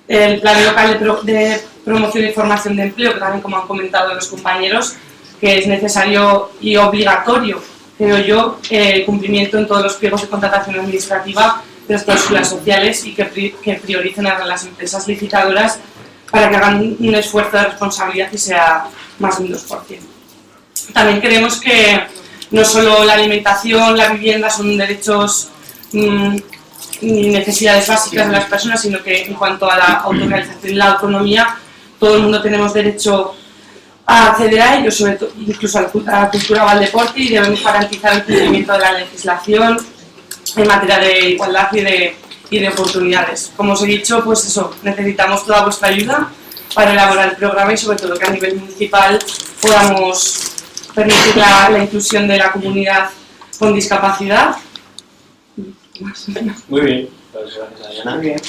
el plan local de promoción y formación de empleo, que también, como han comentado los compañeros, que es necesario y obligatorio, creo yo, el cumplimiento en todos los pliegos de contratación administrativa de las cláusulas sociales y que prioricen a las empresas licitadoras para que hagan un esfuerzo de responsabilidad y sea más de un 2%. También creemos que no solo la alimentación, la vivienda son derechos y necesidades básicas de las personas, sino que en cuanto a la autorrealización y la autonomía, todo el mundo tenemos derecho a acceder a ello, sobre todo, incluso a la cultura o al deporte, y debemos garantizar el cumplimiento de la legislación en materia de igualdad y de oportunidades. Como os he dicho, pues eso, necesitamos toda vuestra ayuda para elaborar el programa y sobre todo que a nivel municipal podamos permitir la inclusión de la comunidad con discapacidad. Muy bien, pues gracias, Adriana. Muy bien.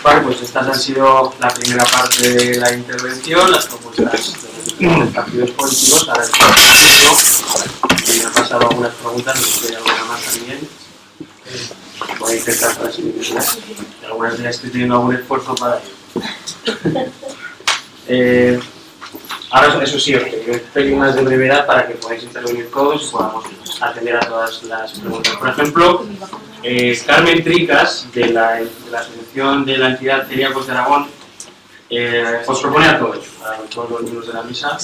Vale, pues estas han sido la primera parte de la intervención, las propuestas de los partidos políticos. Ahora el turno, me han pasado algunas preguntas, no sé si hay alguna más también. Voy a intentar transmitirlas. Algunas de ellas estoy teniendo algún esfuerzo para ello. Ahora, eso sí, os pediré un pelín más de brevedad para que podáis intervenir todos y podamos atender a todas las preguntas. Por ejemplo, Carmen Tricas, de la asociación de la entidad Celíacos de Aragón, os propone a todos los miembros de la mesa,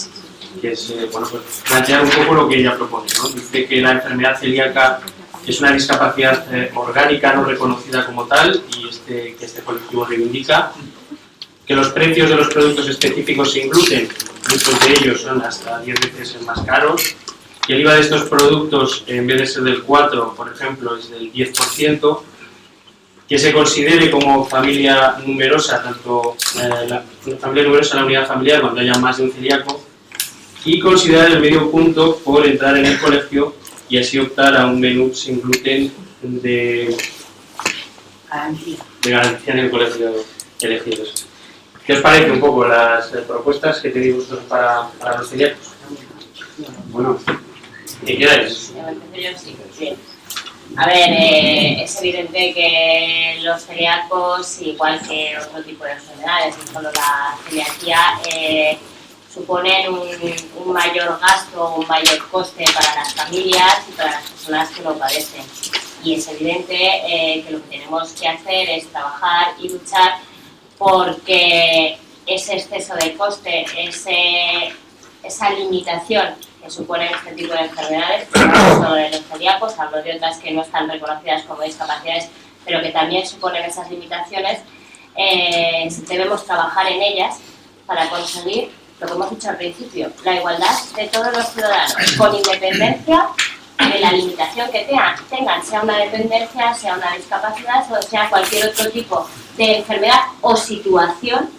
que es bueno, pues, plantear un poco lo que ella propone, ¿no? Dice que la enfermedad celíaca es una discapacidad orgánica no reconocida como tal y que este colectivo reivindica, que los precios de los productos específicos sin gluten, muchos de ellos son hasta 10 veces más caros, que el IVA de estos productos, en vez de ser del 4%, por ejemplo, es del 10%, que se considere como familia numerosa, tanto la familia numerosa en la unidad familiar cuando haya más de un celíaco, y considerar el medio punto por entrar en el colegio y así optar a un menú sin gluten de garantía en el colegio elegido. ¿Qué os parece un poco las propuestas que tenéis vosotros para los celíacos? Bueno, ¿Qué queráis? Sí. A ver, es evidente que los celíacos, igual que otro tipo de enfermedades, no solo la celiaquía, suponen un mayor gasto, un mayor coste para las familias y para las personas que lo padecen. Y es evidente que lo que tenemos que hacer es trabajar y luchar porque ese exceso de coste, esa limitación que suponen este tipo de enfermedades, no solo de los celíacos, hablo de otras que no están reconocidas como discapacidades, pero que también suponen esas limitaciones, debemos trabajar en ellas para conseguir lo que hemos dicho al principio, la igualdad de todos los ciudadanos, con independencia de la limitación que tengan, sea una dependencia, sea una discapacidad o sea cualquier otro tipo de enfermedad o situación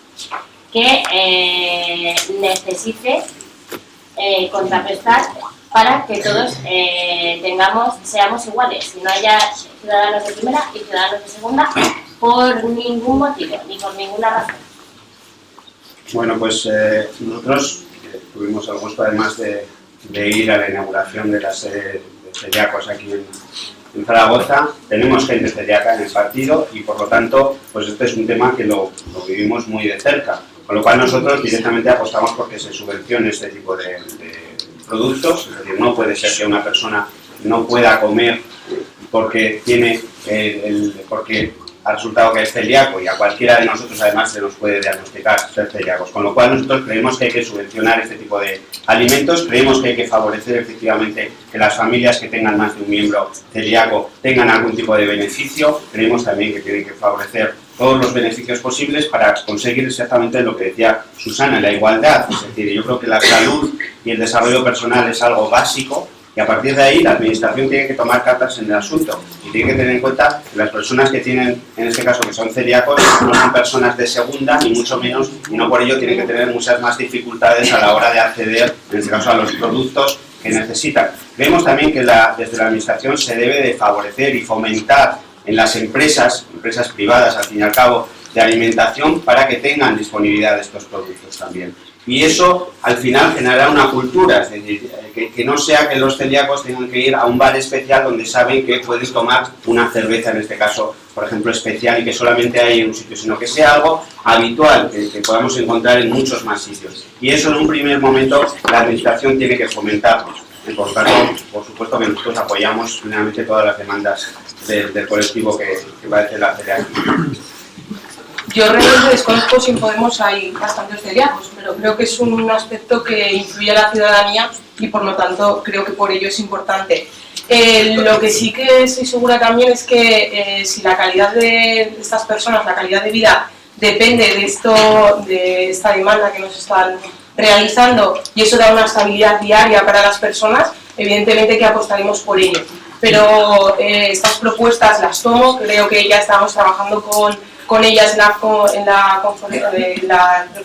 que necesite contrarrestar para que todos seamos iguales y no haya ciudadanos de primera y ciudadanos de segunda por ningún motivo ni por ninguna razón. Bueno, pues nosotros tuvimos el gusto además de ir a la inauguración de la sede de celíacos aquí en Zaragoza. Tenemos gente celíaca en el partido y por lo tanto pues este es un tema que lo vivimos muy de cerca, con lo cual nosotros directamente apostamos porque se subvencione este tipo de productos. Es decir, no puede ser que una persona no pueda comer porque porque ha resultado que es celíaco y a cualquiera de nosotros además se nos puede diagnosticar ser celíacos, con lo cual nosotros creemos que hay que subvencionar este tipo de alimentos, creemos que hay que favorecer efectivamente que las familias que tengan más de un miembro celíaco tengan algún tipo de beneficio, creemos también que tienen que favorecer todos los beneficios posibles para conseguir exactamente lo que decía Susana, la igualdad. Es decir, yo creo que la salud y el desarrollo personal es algo básico y a partir de ahí la administración tiene que tomar cartas en el asunto y tiene que tener en cuenta que las personas que tienen, en este caso que son celíacos, no son personas de segunda ni mucho menos y no por ello tienen que tener muchas más dificultades a la hora de acceder, en este caso a los productos que necesitan. Creemos también que desde la administración se debe de favorecer y fomentar en las empresas privadas al fin y al cabo de alimentación para que tengan disponibilidad de estos productos también. Y eso al final generará una cultura, es decir, que no sea que los celíacos tengan que ir a un bar especial donde saben que puedes tomar una cerveza, en este caso, por ejemplo, especial y que solamente hay en un sitio, sino que sea algo habitual, que podamos encontrar en muchos más sitios. Y eso en un primer momento la administración tiene que fomentarlo. Por lo tanto, por supuesto que nosotros apoyamos plenamente todas las demandas del colectivo que va a hacer la celiaquía. Yo realmente desconozco si en Podemos hay bastantes celíacos, pero creo que es un aspecto que influye a la ciudadanía y por lo tanto creo que por ello es importante. Lo que sí que estoy segura también es que si la calidad de estas personas, la calidad de vida, depende de esta demanda que nos están realizando y eso da una estabilidad diaria para las personas, evidentemente que apostaremos por ello. Pero estas propuestas las tomo, creo que ya estamos trabajando con ellas en la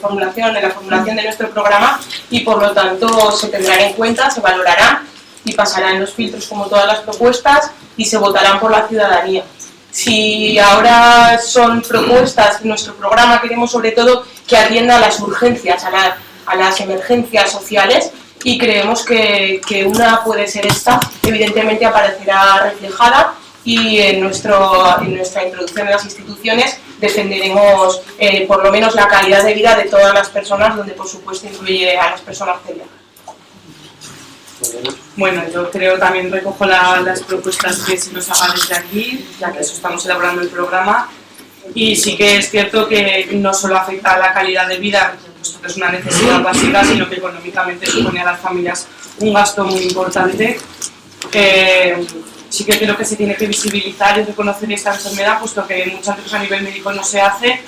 formulación de nuestro programa y por lo tanto se tendrán en cuenta, se valorarán y pasarán los filtros como todas las propuestas y se votarán por la ciudadanía. Si ahora son propuestas, nuestro programa queremos sobre todo que atienda a las urgencias, a las emergencias sociales y creemos que una puede ser esta, evidentemente aparecerá reflejada y en nuestra introducción en las instituciones defenderemos por lo menos la calidad de vida de todas las personas, donde por supuesto incluye a las personas celíacas. Bueno, yo creo también recojo las propuestas que se nos hagan desde aquí, ya que eso estamos elaborando el programa, y sí que es cierto que no solo afecta a la calidad de vida, puesto que es una necesidad básica, sino que económicamente supone a las familias un gasto muy importante. Sí que creo que se tiene que visibilizar y reconocer esta enfermedad, puesto que muchas veces a nivel médico no se hace,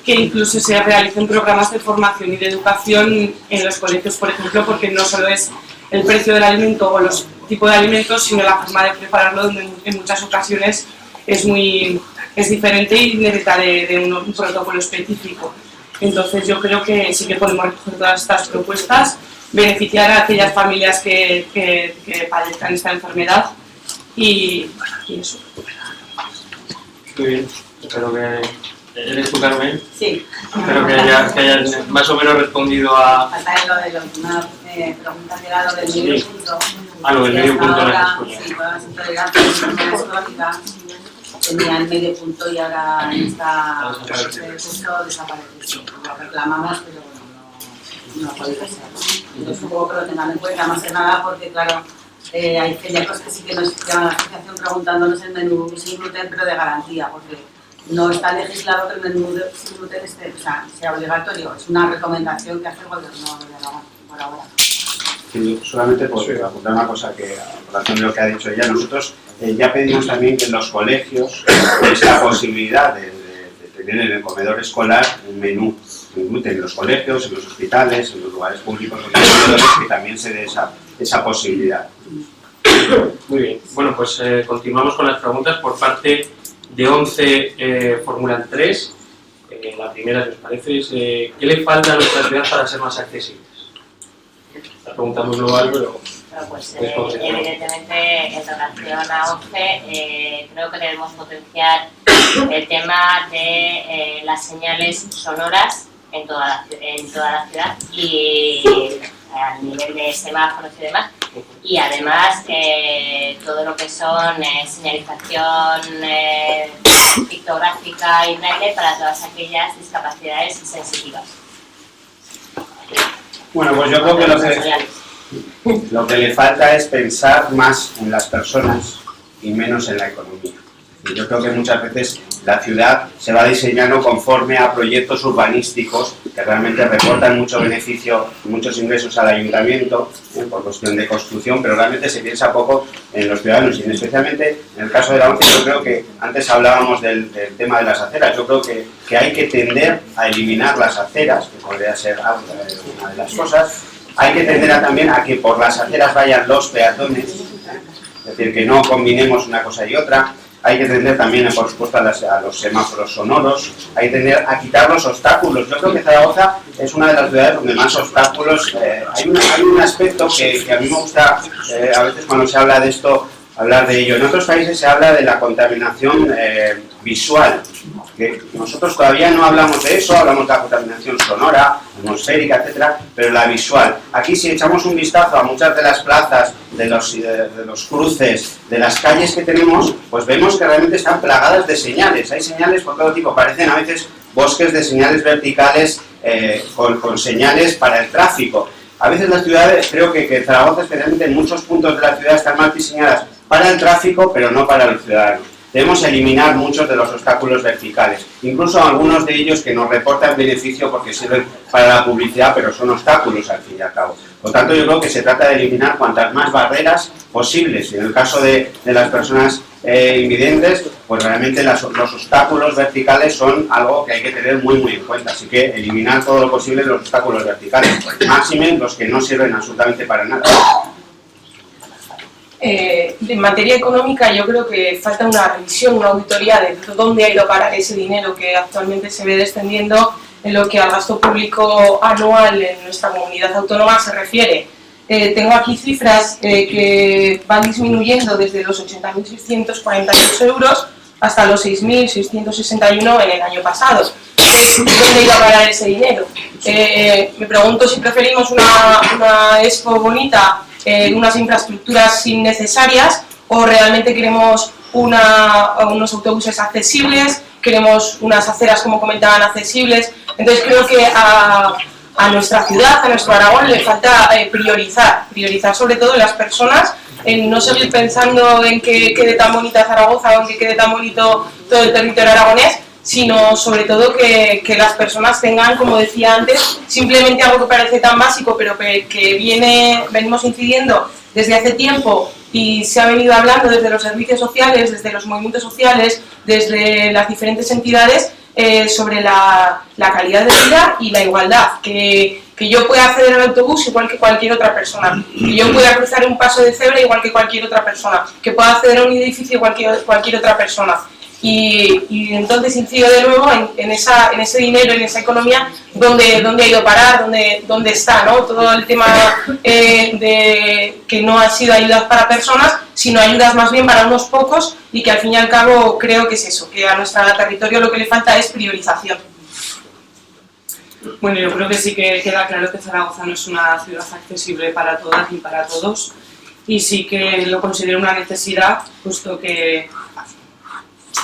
que incluso se realicen programas de formación y de educación en los colegios, por ejemplo, porque no solo es el precio del alimento o los tipos de alimentos, sino la forma de prepararlo, donde en muchas ocasiones es diferente y necesita de un protocolo específico. Entonces yo creo que sí que podemos recoger todas estas propuestas, beneficiar a aquellas familias que padezcan esta enfermedad y eso. Muy bien, espero que... ¿Eres tú, Carmen? Sí. Espero que hayas más o menos respondido a... Falta lo de una pregunta que era lo del medio punto. Lo del medio punto de las escuelas. Sí, todas las intolerancias crónicas tenía el medio punto y ahora en esta punto desaparece. Lo reclamamos, pero bueno, no ha podido ser. Es un poco que lo tengan en cuenta, más que nada porque, claro, hay celíacos que sí que nos llaman a la asociación preguntándonos el menú sin gluten, pero de garantía, porque no está legislado que el menú sin gluten sea obligatorio. Es una recomendación que hace el gobierno de Aragón por ahora. Sí, solamente por apuntar una cosa que, por razón de lo que ha dicho ella, nosotros ya pedimos también que en los colegios esta posibilidad de tener en el comedor escolar un menú sin gluten en los colegios, en los hospitales, en los lugares públicos, que también se dé esa posibilidad. Muy bien, bueno, pues continuamos con las preguntas. Por parte de 11 formulan 3. La primera, si os parece, es ¿qué le falta a nuestra ciudad para ser más accesibles? La pregunta muy global, pero... Pues evidentemente en relación a 11 creo que debemos potenciar el tema de las señales sonoras en toda la ciudad y a nivel de semáforos y demás, y además todo lo que son señalización pictográfica y braille para todas aquellas discapacidades sensitivas. Bueno, pues yo creo que lo que le falta es pensar más en las personas y menos en la economía. Yo creo que muchas veces la ciudad se va diseñando conforme a proyectos urbanísticos que realmente reportan mucho beneficio, muchos ingresos al ayuntamiento por cuestión de construcción, pero realmente se piensa poco en los ciudadanos y especialmente en el caso de la ONCE. Yo creo que antes hablábamos del tema de las aceras. Yo creo que hay que tender a eliminar las aceras, que podría ser una de las cosas. Hay que tender también a que por las aceras vayan los peatones, es decir, que no combinemos una cosa y otra. Hay que tender también, por supuesto, a los semáforos sonoros, hay que tender a quitar los obstáculos. Yo creo que Zaragoza es una de las ciudades donde más obstáculos... hay un aspecto que a mí me gusta, a veces cuando se habla de esto, hablar de ello. En otros países se habla de la contaminación visual, que nosotros todavía no hablamos de eso, hablamos de la contaminación sonora, atmosférica, etcétera, pero la visual. Aquí si echamos un vistazo a muchas de las plazas, de los cruces, de las calles que tenemos, pues vemos que realmente están plagadas de señales. Hay señales por todo tipo, parecen a veces bosques de señales verticales con señales para el tráfico. A veces las ciudades, creo que Zaragoza, especialmente en muchos puntos de la ciudad, están mal diseñadas para el tráfico, pero no para los ciudadanos. Debemos eliminar muchos de los obstáculos verticales, incluso algunos de ellos que nos reportan beneficio porque sirven para la publicidad, pero son obstáculos al fin y al cabo. Por lo tanto, yo creo que se trata de eliminar cuantas más barreras posibles. Y en el caso de las personas invidentes, pues realmente los obstáculos verticales son algo que hay que tener muy en cuenta. Así que eliminar todo lo posible los obstáculos verticales, máxime los que no sirven absolutamente para nada. En materia económica yo creo que falta una revisión, una auditoría de dónde ha ido a parar ese dinero que actualmente se ve descendiendo en lo que al gasto público anual en nuestra comunidad autónoma se refiere. Tengo aquí cifras que van disminuyendo desde los 80.648 euros hasta los 6.661 en el año pasado. ¿Dónde ha ido a parar ese dinero? Me pregunto si preferimos una expo bonita, unas infraestructuras innecesarias, o realmente queremos unos autobuses accesibles, queremos unas aceras, como comentaban, accesibles. Entonces creo que a nuestra ciudad, a nuestro Aragón, le falta priorizar sobre todo en las personas, en no seguir pensando en que quede tan bonita Zaragoza o en que quede tan bonito todo el territorio aragonés, sino sobre todo que las personas tengan, como decía antes, simplemente algo que parece tan básico, pero que venimos incidiendo desde hace tiempo y se ha venido hablando desde los servicios sociales, desde los movimientos sociales, desde las diferentes entidades, sobre la calidad de vida y la igualdad, que yo pueda acceder al autobús igual que cualquier otra persona, que yo pueda cruzar un paso de cebra igual que cualquier otra persona, que pueda acceder a un edificio igual que cualquier otra persona. Y entonces incido de nuevo en ese dinero, en esa economía, dónde ha ido a parar, dónde está, ¿no? Todo el tema de que no han sido ayudas para personas, sino ayudas más bien para unos pocos, y que al fin y al cabo creo que es eso, que a nuestro territorio lo que le falta es priorización. Bueno, yo creo que sí que queda claro que Zaragoza no es una ciudad accesible para todas ni para todos, y sí que lo considero una necesidad, puesto que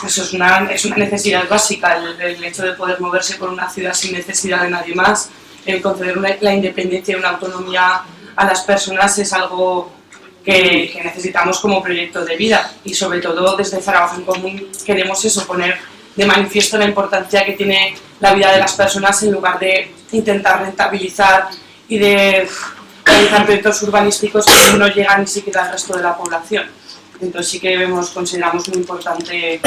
eso es una necesidad básica, el hecho de poder moverse por una ciudad sin necesidad de nadie más, el conceder la independencia y una autonomía a las personas es algo que necesitamos como proyecto de vida, y sobre todo desde Zaragoza en Común queremos eso, poner de manifiesto la importancia que tiene la vida de las personas en lugar de intentar rentabilizar y de realizar proyectos urbanísticos que no llegan ni siquiera al resto de la población. Entonces sí que consideramos muy importante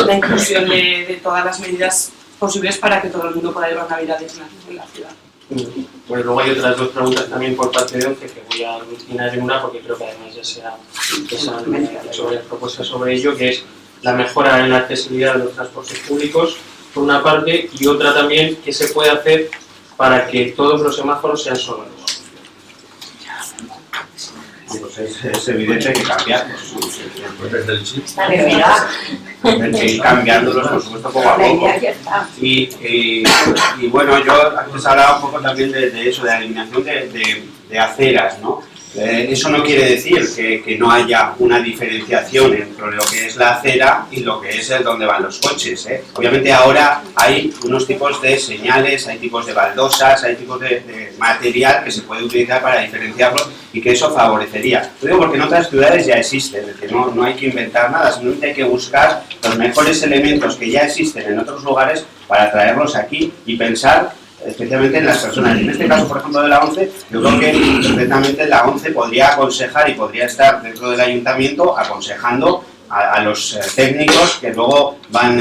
la inclusión de todas las medidas posibles para que todo el mundo pueda llevar una vida digna en la ciudad. Bueno, luego hay otras dos preguntas también por parte de ONCE que voy a aglutinar en una porque creo que además ya se han hecho varias propuestas sobre ello, que es la mejora en la accesibilidad de los transportes públicos, por una parte, y otra también, qué se puede hacer para que todos los semáforos sean sonoros. Pues es evidente que cambiarlos. Hay que ir cambiándolos, por supuesto, poco a poco. Y bueno, yo antes hablaba un poco también de eso, de la eliminación de aceras, ¿no? Eso no quiere decir que no haya una diferenciación entre lo que es la acera y lo que es donde van los coches, ¿eh? Obviamente ahora hay unos tipos de señales, hay tipos de baldosas, hay tipos de material que se puede utilizar para diferenciarlos y que eso favorecería. Lo digo porque en otras ciudades ya existen, es decir, no hay que inventar nada, simplemente hay que buscar los mejores elementos que ya existen en otros lugares para traerlos aquí y pensar especialmente en las personas. En este caso, por ejemplo, de la ONCE, yo creo que concretamente la ONCE podría aconsejar y podría estar dentro del ayuntamiento aconsejando a los técnicos que luego van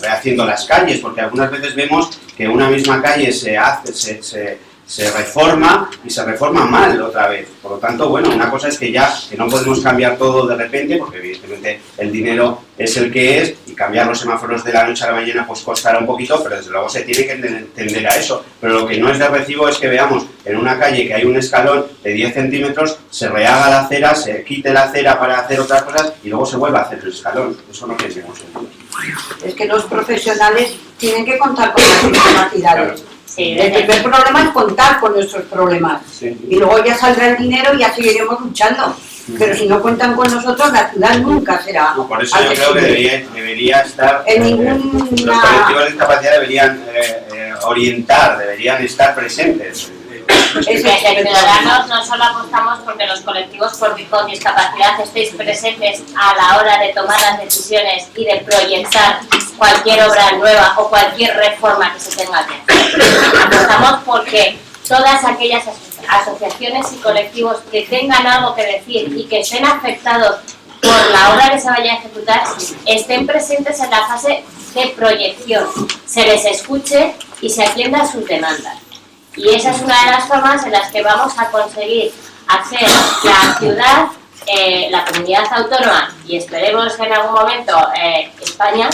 rehaciendo las calles, porque algunas veces vemos que una misma calle se reforma y se reforma mal otra vez. Por lo tanto, bueno, una cosa es que no podemos cambiar todo de repente, porque evidentemente el dinero es el que es, y cambiar los semáforos de la noche a la mañana pues costará un poquito, pero desde luego se tiene que entender a eso. Pero lo que no es de recibo es que veamos en una calle que hay un escalón de 10 centímetros, se rehaga la acera, se quite la acera para hacer otras cosas y luego se vuelva a hacer el escalón. Eso no tiene ningún sentido. Es que los profesionales tienen que contar con las capacidades. Claro. Sí, El primer problema es contar con nuestros problemas. Sí. Y luego ya saldrá el dinero y ya seguiremos luchando. Pero si no cuentan con nosotros, la ciudad nunca será. No, por eso yo creo que debería estar, en los colectivos de discapacidad deberían orientar, deberían estar presentes. Desde Ciudadanos no solo apostamos porque los colectivos con discapacidad estéis presentes a la hora de tomar las decisiones y de proyectar cualquier obra nueva o cualquier reforma que se tenga que hacer. Apostamos porque todas aquellas asociaciones y colectivos que tengan algo que decir y que estén afectados por la obra que se vaya a ejecutar estén presentes en la fase de proyección, se les escuche y se atienda a sus demandas. Y esa es una de las formas en las que vamos a conseguir hacer la ciudad, la comunidad autónoma y esperemos que en algún momento España,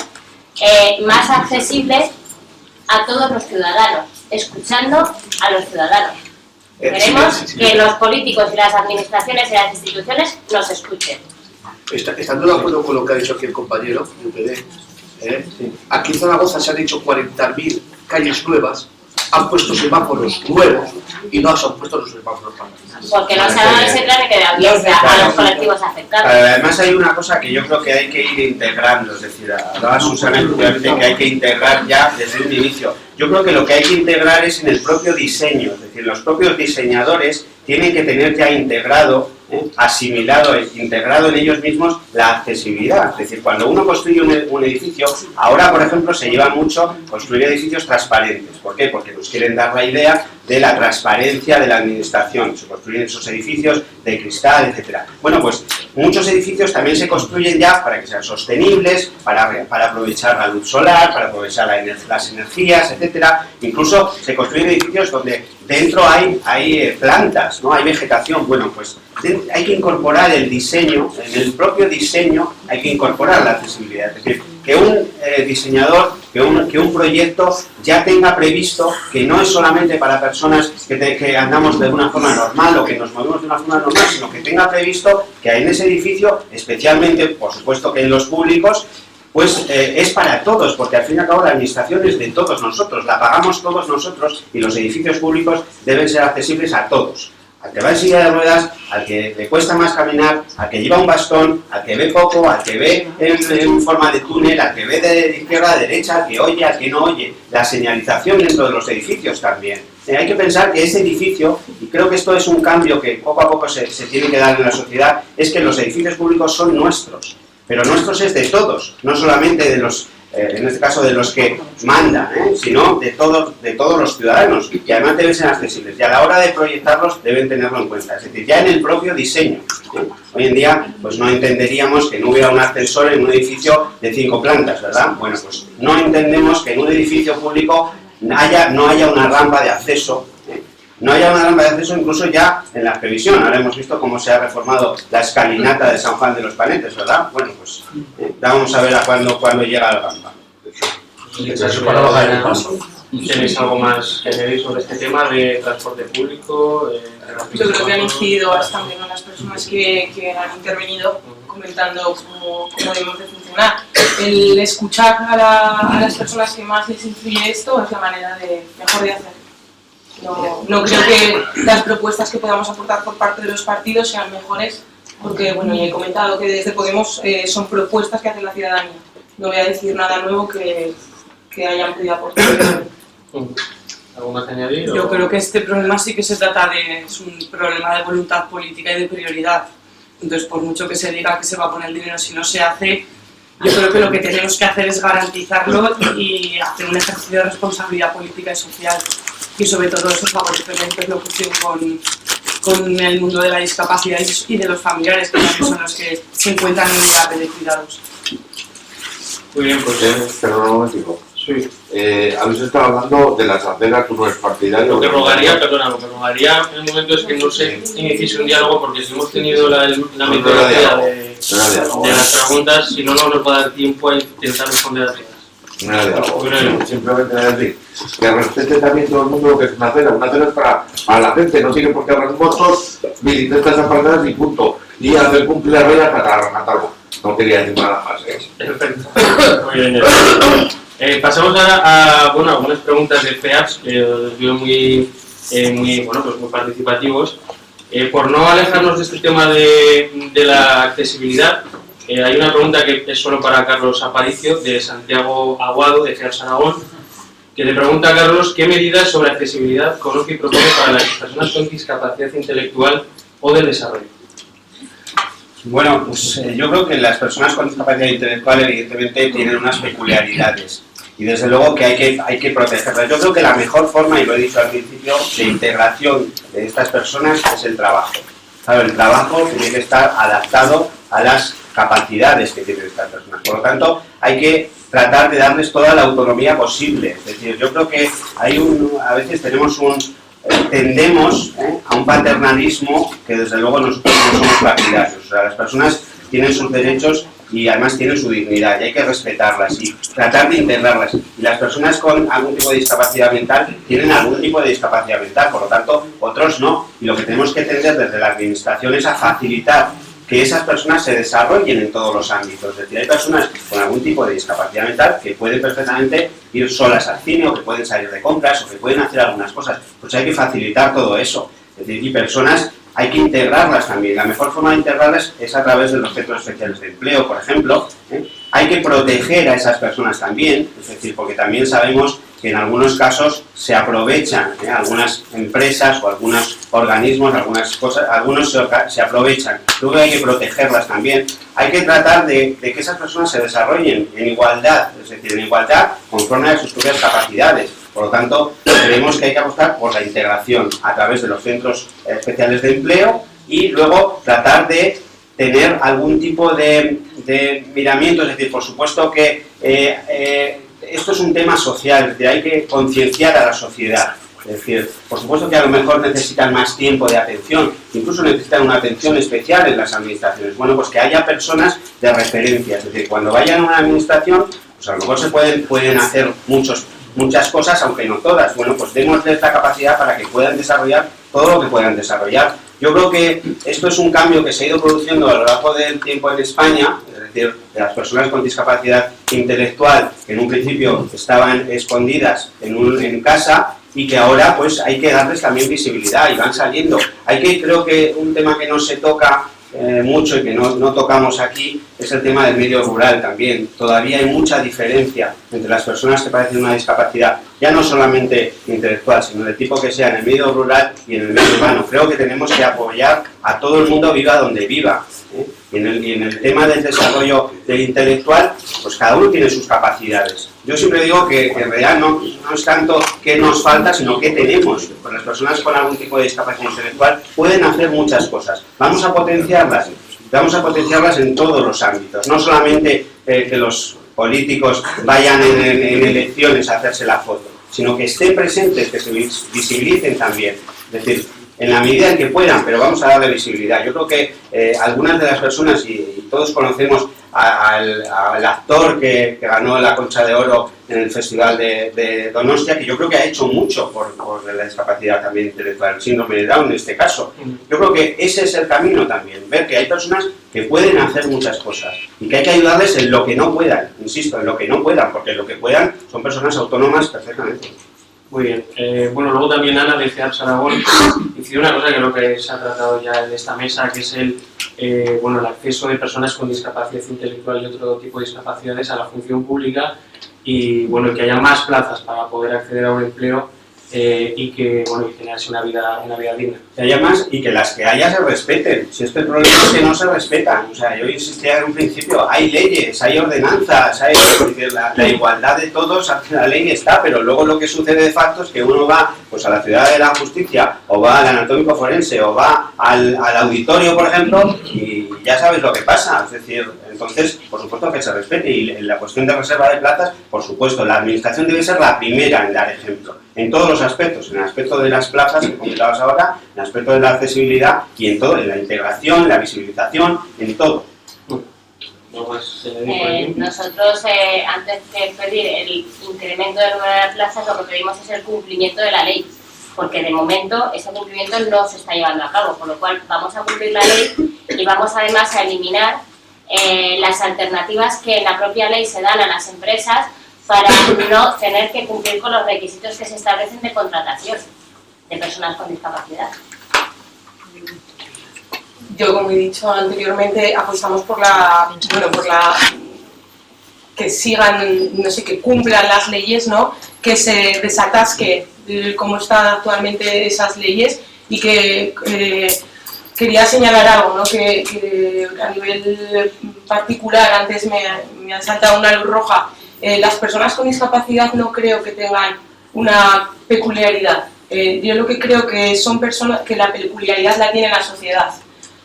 más accesible a todos los ciudadanos, escuchando a los ciudadanos. Queremos que los políticos y las administraciones y las instituciones nos escuchen. Estando de acuerdo con lo que ha dicho aquí el compañero de UPD, aquí en Zaragoza se han hecho 40.000 calles nuevas, han puesto semáforos nuevos y no se han puesto los semáforos para. Porque no se ha dado ese plan que da audiencia a los colectivos afectados. Además hay una cosa que yo creo que hay que ir integrando, es decir, hablaba Susana efectivamente que hay que integrar ya desde un inicio. Yo creo que lo que hay que integrar es en el propio diseño, es decir, los propios diseñadores tienen que tener ya integrado, asimilado, integrado en ellos mismos la accesibilidad. Es decir, cuando uno construye un edificio, ahora por ejemplo se lleva mucho construir edificios transparentes. ¿Por qué? Porque nos quieren dar la idea de la transparencia de la administración. Se construyen esos edificios de cristal, etc. Bueno, pues muchos edificios también se construyen ya para que sean sostenibles, para aprovechar la luz solar, para aprovechar las energías, etc. Incluso se construyen edificios donde dentro hay plantas, ¿no? Hay vegetación. Bueno, pues hay que incorporar el diseño, en el propio diseño hay que incorporar la accesibilidad. Es decir, que un diseñador, que un proyecto ya tenga previsto que no es solamente para personas que andamos de una forma normal o que nos movemos de una forma normal, sino que tenga previsto que en ese edificio, especialmente, por supuesto que en los públicos, pues es para todos, porque al fin y al cabo la administración es de todos nosotros, la pagamos todos nosotros y los edificios públicos deben ser accesibles a todos. Al que va en silla de ruedas, al que le cuesta más caminar, al que lleva un bastón, al que ve poco, al que ve en forma de túnel, al que ve de izquierda a derecha, al que oye, al que no oye. La señalización dentro de los edificios también. Hay que pensar que ese edificio, y creo que esto es un cambio que poco a poco se tiene que dar en la sociedad, es que los edificios públicos son nuestros. Pero nuestros es de todos, no solamente de los, en este caso de los que mandan, sino de todos los ciudadanos, y además deben ser accesibles, y a la hora de proyectarlos deben tenerlo en cuenta, es decir, ya en el propio diseño. Hoy en día pues no entenderíamos que no hubiera un ascensor en un edificio de 5 plantas, ¿verdad? Bueno, pues no entendemos que en un edificio público no haya una rampa de acceso. No haya una rampa de acceso incluso ya en la previsión. Ahora hemos visto cómo se ha reformado la escalinata de San Juan de los Panetes, ¿verdad? Bueno, pues vamos a ver a cuándo llega la rampa. ¿Tenéis algo más que añadir sobre este tema de transporte público? Yo creo que han incidido bastante las personas que han intervenido comentando cómo debemos de funcionar. El escuchar a las personas que más les influye esto es la manera mejor de hacerlo. No creo que las propuestas que podamos aportar por parte de los partidos sean mejores, porque bueno, ya he comentado que desde Podemos son propuestas que hace la ciudadanía. No voy a decir nada nuevo que hayan podido aportar. ¿Algo más que añadir? Yo creo que este problema sí que se trata es un problema de voluntad política y de prioridad. Entonces, por mucho que se diga que se va a poner el dinero si no se hace, yo creo que lo que tenemos que hacer es garantizarlo y hacer un ejercicio de responsabilidad política y social. Y sobre todo eso favorece la interlocución con el mundo de la discapacidad y de los familiares, que también son los que se encuentran en la red de cuidados. Muy bien, pues perdón un momentico. Sí. Habéis estado hablando de las aceras, tú no eres partidario. Lo que rogaría en el momento es que no se inicie un diálogo, porque si hemos tenido la metodología de las preguntas, si no nos va a dar tiempo a intentar responder a todas. Simplemente decir que respete también todo el mundo lo que es una acera. Una acera es para la gente, no tiene por qué haber motos, bicicletas aparcadas y punto. Y hacer cumplir la regla para rematarlo. No quería decir nada más. Perfecto. Muy bien. Pasamos ahora a algunas preguntas de FEAPS, que os veo muy participativos. Por no alejarnos de este tema de la accesibilidad, hay una pregunta que es solo para Carlos Aparicio, de Santiago Aguado, de FEAPS Aragón, que le pregunta a Carlos qué medidas sobre accesibilidad conoce y propone para las personas con discapacidad intelectual o del desarrollo. Bueno, pues yo creo que las personas con discapacidad intelectual evidentemente tienen unas peculiaridades y desde luego que hay que protegerlas. Yo creo que la mejor forma, y lo he dicho al principio, de integración de estas personas es el trabajo. Claro, el trabajo tiene que estar adaptado a las capacidades que tienen estas personas. Por lo tanto, hay que tratar de darles toda la autonomía posible. Es decir, yo creo que a veces tendemos a un paternalismo que desde luego nosotros no somos partidarios. O sea, las personas tienen sus derechos y además tienen su dignidad y hay que respetarlas y tratar de integrarlas. Y las personas con algún tipo de discapacidad mental tienen algún tipo de discapacidad mental, por lo tanto, otros no. Y lo que tenemos que tender desde la administración es a facilitar que esas personas se desarrollen en todos los ámbitos. Es decir, hay personas con algún tipo de discapacidad mental que pueden perfectamente ir solas al cine o que pueden salir de compras o que pueden hacer algunas cosas. Pues hay que facilitar todo eso. Es decir, y personas hay que integrarlas también. La mejor forma de integrarlas es a través de los centros especiales de empleo, por ejemplo. Hay que proteger a esas personas también, es decir, porque también sabemos que en algunos casos se aprovechan, algunas empresas o algunos organismos, algunas cosas, algunos se aprovechan. Luego hay que protegerlas también. Hay que tratar de que esas personas se desarrollen en igualdad, es decir, en igualdad conforme a sus propias capacidades. Por lo tanto, creemos que hay que apostar por la integración a través de los centros especiales de empleo y luego tratar de tener algún tipo de miramiento, es decir, por supuesto que esto es un tema social, es decir, hay que concienciar a la sociedad. Es decir, por supuesto que a lo mejor necesitan más tiempo de atención, incluso necesitan una atención especial en las administraciones. Bueno, pues que haya personas de referencia, es decir, cuando vayan a una administración, pues a lo mejor se pueden hacer muchas cosas, aunque no todas. Bueno, pues démosles esta capacidad para que puedan desarrollar todo lo que puedan desarrollar. Yo creo que esto es un cambio que se ha ido produciendo a lo largo del tiempo en España, es decir, de las personas con discapacidad intelectual, que en un principio estaban escondidas en casa, y que ahora pues hay que darles también visibilidad y van saliendo. Creo que un tema que no se toca mucho y que no tocamos aquí es el tema del medio rural también. Todavía hay mucha diferencia entre las personas que padecen una discapacidad, ya no solamente intelectual, sino de tipo que sea en el medio rural y en el medio urbano. Creo que tenemos que apoyar a todo el mundo, viva donde viva. Y en el tema del desarrollo del intelectual, pues cada uno tiene sus capacidades. Yo siempre digo que en realidad no es tanto qué nos falta, sino qué tenemos. Pues las personas con algún tipo de discapacidad intelectual pueden hacer muchas cosas. Vamos a potenciarlas en todos los ámbitos, no solamente que los políticos vayan en elecciones a hacerse la foto, sino que estén presentes, que se visibilicen también. Es decir, en la medida en que puedan, pero vamos a darle visibilidad. Yo creo que algunas de las personas, y todos conocemos al actor que ganó la Concha de Oro en el Festival de Donostia, que yo creo que ha hecho mucho por la discapacidad también intelectual, el síndrome de Down en este caso. Yo creo que ese es el camino también, ver que hay personas que pueden hacer muchas cosas y que hay que ayudarles en lo que no puedan, insisto, en lo que no puedan, porque en lo que puedan son personas autónomas perfectamente. Muy bien. Bueno, luego también Ana de CEAPS Aragón incidió una cosa que creo que se ha tratado ya en esta mesa, que es el acceso de personas con discapacidad intelectual y otro tipo de discapacidades a la función pública y que haya más plazas para poder acceder a un empleo y que generarse una vida digna. Que haya más y que las que haya se respeten. Si este problema es que no se respetan. O sea, yo insistía en un principio, hay leyes, hay ordenanzas, la igualdad de todos, la ley está, pero luego lo que sucede de facto es que uno va pues a la Ciudad de la Justicia, o va al anatómico forense, o va al auditorio, por ejemplo, y ya sabes lo que pasa. Es decir, entonces, por supuesto que se respete, y en la cuestión de reserva de plazas, por supuesto, la administración debe ser la primera en dar ejemplo, en todos los aspectos, en el aspecto de las plazas que comentabas ahora, en el aspecto de la accesibilidad y en todo, en la integración, la visibilización, en todo. Nosotros, antes de pedir el incremento del número de plazas, lo que pedimos es el cumplimiento de la ley, porque de momento ese cumplimiento no se está llevando a cabo, con lo cual vamos a cumplir la ley y vamos además a eliminar las alternativas que en la propia ley se dan a las empresas para no tener que cumplir con los requisitos que se establecen de contratación de personas con discapacidad. Yo, como he dicho anteriormente, apostamos por que sigan, que cumplan las leyes, ¿no? Que se desatasque cómo están actualmente esas leyes y que quería señalar algo, ¿no? Que a nivel particular, antes me ha saltado una luz roja. Las personas con discapacidad no creo que tengan una peculiaridad. Yo lo que creo que son personas que la peculiaridad la tiene la sociedad.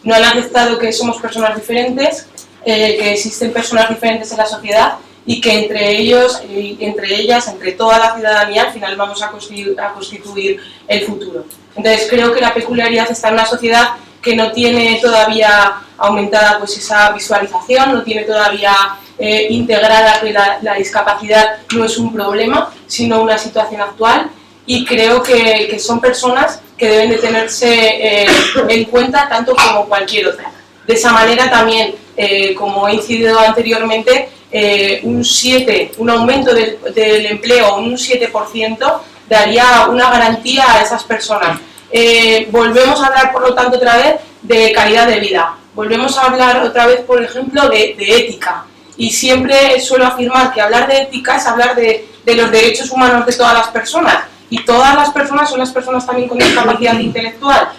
No han aceptado que somos personas diferentes, que existen personas diferentes en la sociedad y que entre ellos, entre ellas, entre toda la ciudadanía, al final vamos a constituir el futuro. Entonces creo que la peculiaridad está en una sociedad que no tiene todavía aumentada pues esa visualización, no tiene todavía integrada que la discapacidad no es un problema, sino una situación actual, y creo que son personas que deben de tenerse en cuenta tanto como cualquier otra. De esa manera también, como he incidido anteriormente, un aumento del empleo, un 7%, daría una garantía a esas personas. Volvemos a hablar, por lo tanto, otra vez de calidad de vida. Volvemos a hablar otra vez, por ejemplo, de ética. Y siempre suelo afirmar que hablar de ética es hablar de los derechos humanos de todas las personas. Y todas las personas son las personas también con discapacidad intelectual.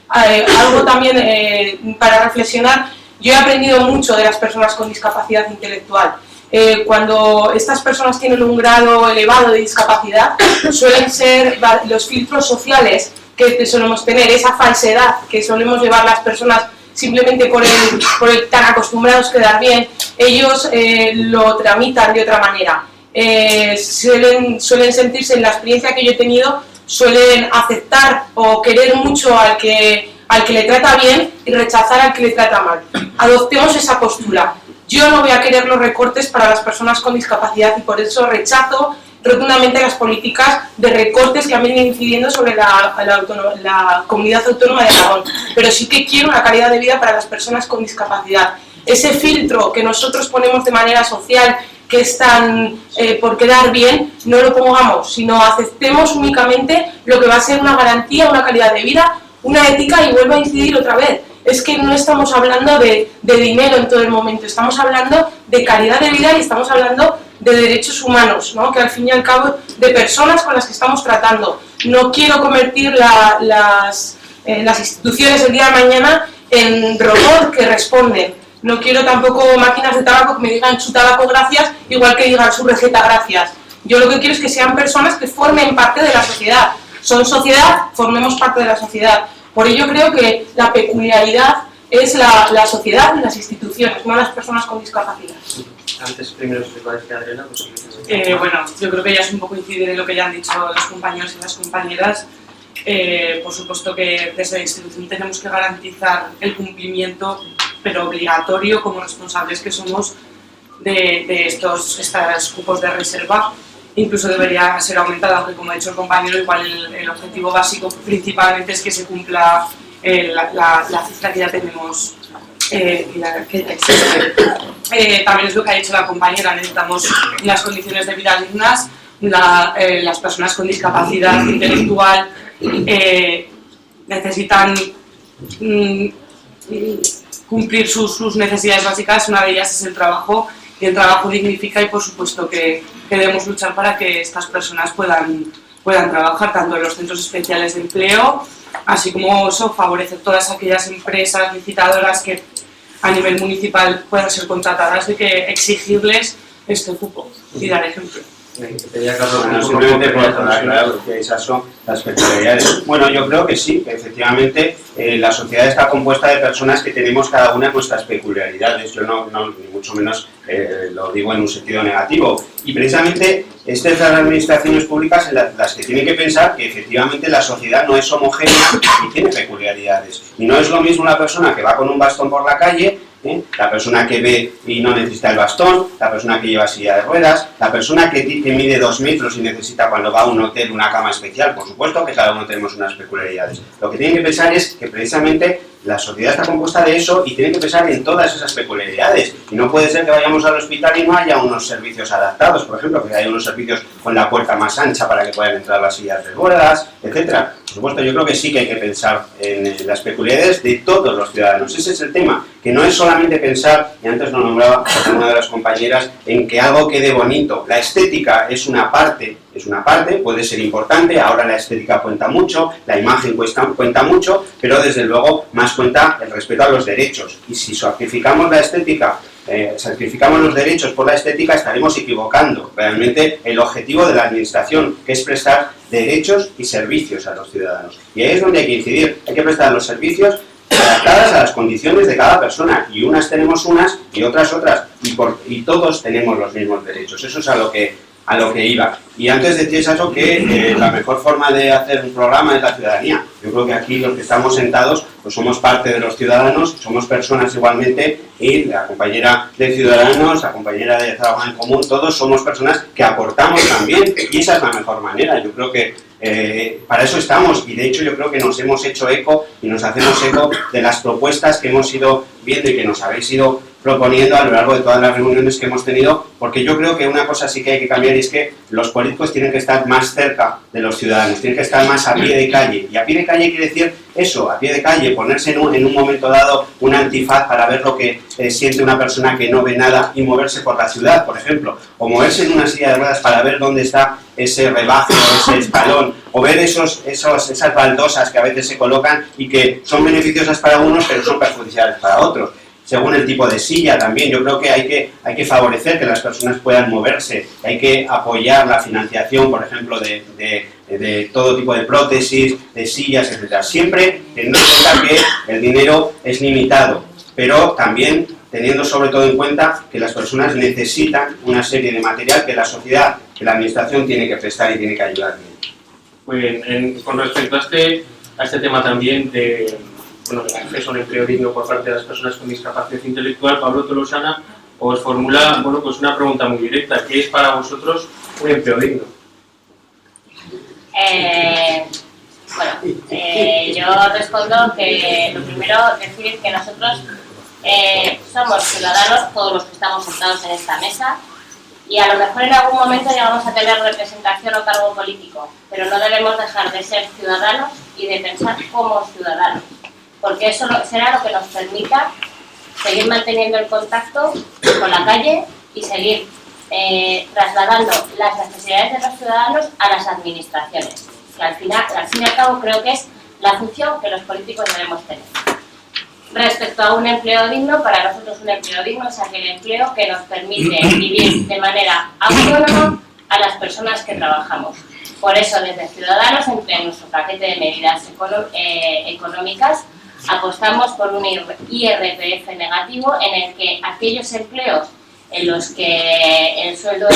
Algo también para reflexionar, yo he aprendido mucho de las personas con discapacidad intelectual. cuando estas personas tienen un grado elevado de discapacidad, suelen ser los filtros sociales que solemos tener, esa falsedad que solemos llevar las personas simplemente por el tan acostumbrados a quedar bien, ellos lo tramitan de otra manera. Suelen sentirse, en la experiencia que yo he tenido, suelen aceptar o querer mucho al que le trata bien y rechazar al que le trata mal. Adoptemos esa postura. Yo no voy a querer los recortes para las personas con discapacidad y por eso rechazo rotundamente las políticas de recortes que han venido incidiendo sobre la comunidad autónoma de Aragón. Pero sí que quiero una calidad de vida para las personas con discapacidad. Ese filtro que nosotros ponemos de manera social, que es tan por quedar bien, no lo pongamos, sino aceptemos únicamente lo que va a ser una garantía, una calidad de vida, una ética, y vuelvo a incidir otra vez. Es que no estamos hablando de dinero en todo el momento, estamos hablando de calidad de vida y estamos hablando de derechos humanos, ¿no? Que al fin y al cabo de personas con las que estamos tratando. No quiero convertir las instituciones el día de mañana en robots que responden. No quiero tampoco máquinas de tabaco que me digan su tabaco gracias, igual que digan su receta gracias. Yo lo que quiero es que sean personas que formen parte de la sociedad. Son sociedad, formemos parte de la sociedad. Por ello creo que la peculiaridad es la sociedad y las instituciones, no las personas con discapacidad. Antes, primero, si va a decir Adriana, pues bueno, yo creo que ya es un poco incidir en lo que ya han dicho los compañeros y las compañeras. Por supuesto que desde la institución tenemos que garantizar el cumplimiento, pero obligatorio, como responsables que somos, de estos cupos de reserva. Incluso debería ser aumentada, aunque como ha dicho el compañero, igual el objetivo básico principalmente es que se cumpla la cifra que ya tenemos, que existe. También es lo que ha dicho la compañera, necesitamos las condiciones de vida dignas, las personas con discapacidad intelectual necesitan cumplir sus necesidades básicas. Una de ellas es el trabajo, y el trabajo dignifica, y por supuesto que debemos luchar para que estas personas puedan trabajar tanto en los centros especiales de empleo, así como eso, favorecer todas aquellas empresas licitadoras que a nivel municipal puedan ser contratadas, de que exigirles este cupo y dar ejemplo. Simplemente por aclarar lo que esas son las peculiaridades. Bueno, yo creo que sí, que efectivamente la sociedad está compuesta de personas que tenemos cada una nuestras peculiaridades. Yo no ni mucho menos lo digo en un sentido negativo. Y precisamente estas son las administraciones públicas en las que tienen que pensar que efectivamente la sociedad no es homogénea y tiene peculiaridades. Y no es lo mismo una persona que va con un bastón por la calle, la persona que ve y no necesita el bastón, la persona que lleva silla de ruedas, la persona que mide 2 metros y necesita, cuando va a un hotel, una cama especial. Por supuesto que cada uno tenemos unas peculiaridades. Lo que tienen que pensar es que precisamente la sociedad está compuesta de eso y tienen que pensar en todas esas peculiaridades. Y no puede ser que vayamos al hospital y no haya unos servicios adaptados, por ejemplo, que haya unos servicios con la puerta más ancha para que puedan entrar las sillas de ruedas, etcétera. Por supuesto, yo creo que sí que hay que pensar en las peculiaridades de todos los ciudadanos. Ese es el tema, que no es solamente pensar, y antes lo nombraba una de las compañeras, en que algo quede bonito. La estética es una parte, puede ser importante, ahora la estética cuenta mucho, la imagen cuenta mucho, pero desde luego más cuenta el respeto a los derechos. Y si sacrificamos la estética, sacrificamos los derechos por la estética, estaremos equivocando realmente el objetivo de la administración, que es prestar derechos y servicios a los ciudadanos. Y ahí es donde hay que incidir, hay que prestar los servicios adaptadas a las condiciones de cada persona, y unas tenemos unas y otras otras, y todos tenemos los mismos derechos. Eso es a lo que iba. Y antes decías eso, que la mejor forma de hacer un programa es la ciudadanía. Yo creo que aquí los que estamos sentados pues somos parte de los ciudadanos, somos personas igualmente, y la compañera de Ciudadanos, la compañera de Trabajo en Común, todos somos personas que aportamos también, y esa es la mejor manera. Yo creo que para eso estamos, y de hecho yo creo que nos hemos hecho eco y nos hacemos eco de las propuestas que hemos ido viendo y que nos habéis ido proponiendo a lo largo de todas las reuniones que hemos tenido, porque yo creo que una cosa sí que hay que cambiar, y es que los políticos tienen que estar más cerca de los ciudadanos, tienen que estar más a pie de calle. Y a pie de calle quiere decir eso, a pie de calle, ponerse en un momento dado un antifaz para ver lo que siente una persona que no ve nada, y moverse por la ciudad, por ejemplo, o moverse en una silla de ruedas para ver dónde está ese rebaje o ese escalón, o ver esas baldosas que a veces se colocan y que son beneficiosas para unos pero son perjudiciales para otros. según el tipo de silla también. Yo creo que hay que favorecer que las personas puedan moverse, hay que apoyar la financiación, por ejemplo, de todo tipo de prótesis, de sillas, etc. Siempre teniendo en cuenta que el dinero es limitado, pero también teniendo sobre todo en cuenta que las personas necesitan una serie de material que la sociedad, que la administración tiene que prestar y tiene que ayudar bien. Muy bien, con respecto a este tema también del acceso a un empleo digno por parte de las personas con discapacidad intelectual, Pablo Tolosana os formula pues una pregunta muy directa: ¿qué es para vosotros un empleo digno? Yo respondo que lo primero decir que nosotros somos ciudadanos, todos los que estamos sentados en esta mesa, y a lo mejor en algún momento llegamos a tener representación o cargo político, pero no debemos dejar de ser ciudadanos y de pensar como ciudadanos, porque eso será lo que nos permita seguir manteniendo el contacto con la calle y seguir trasladando las necesidades de los ciudadanos a las administraciones, que al fin y al cabo creo que es la función que los políticos debemos tener. Respecto a un empleo digno, para nosotros un empleo digno es aquel empleo que nos permite vivir de manera autónoma a las personas que trabajamos. Por eso, desde Ciudadanos, en nuestro paquete de medidas económicas, apostamos por un IRPF negativo en el que aquellos empleos en los que el sueldo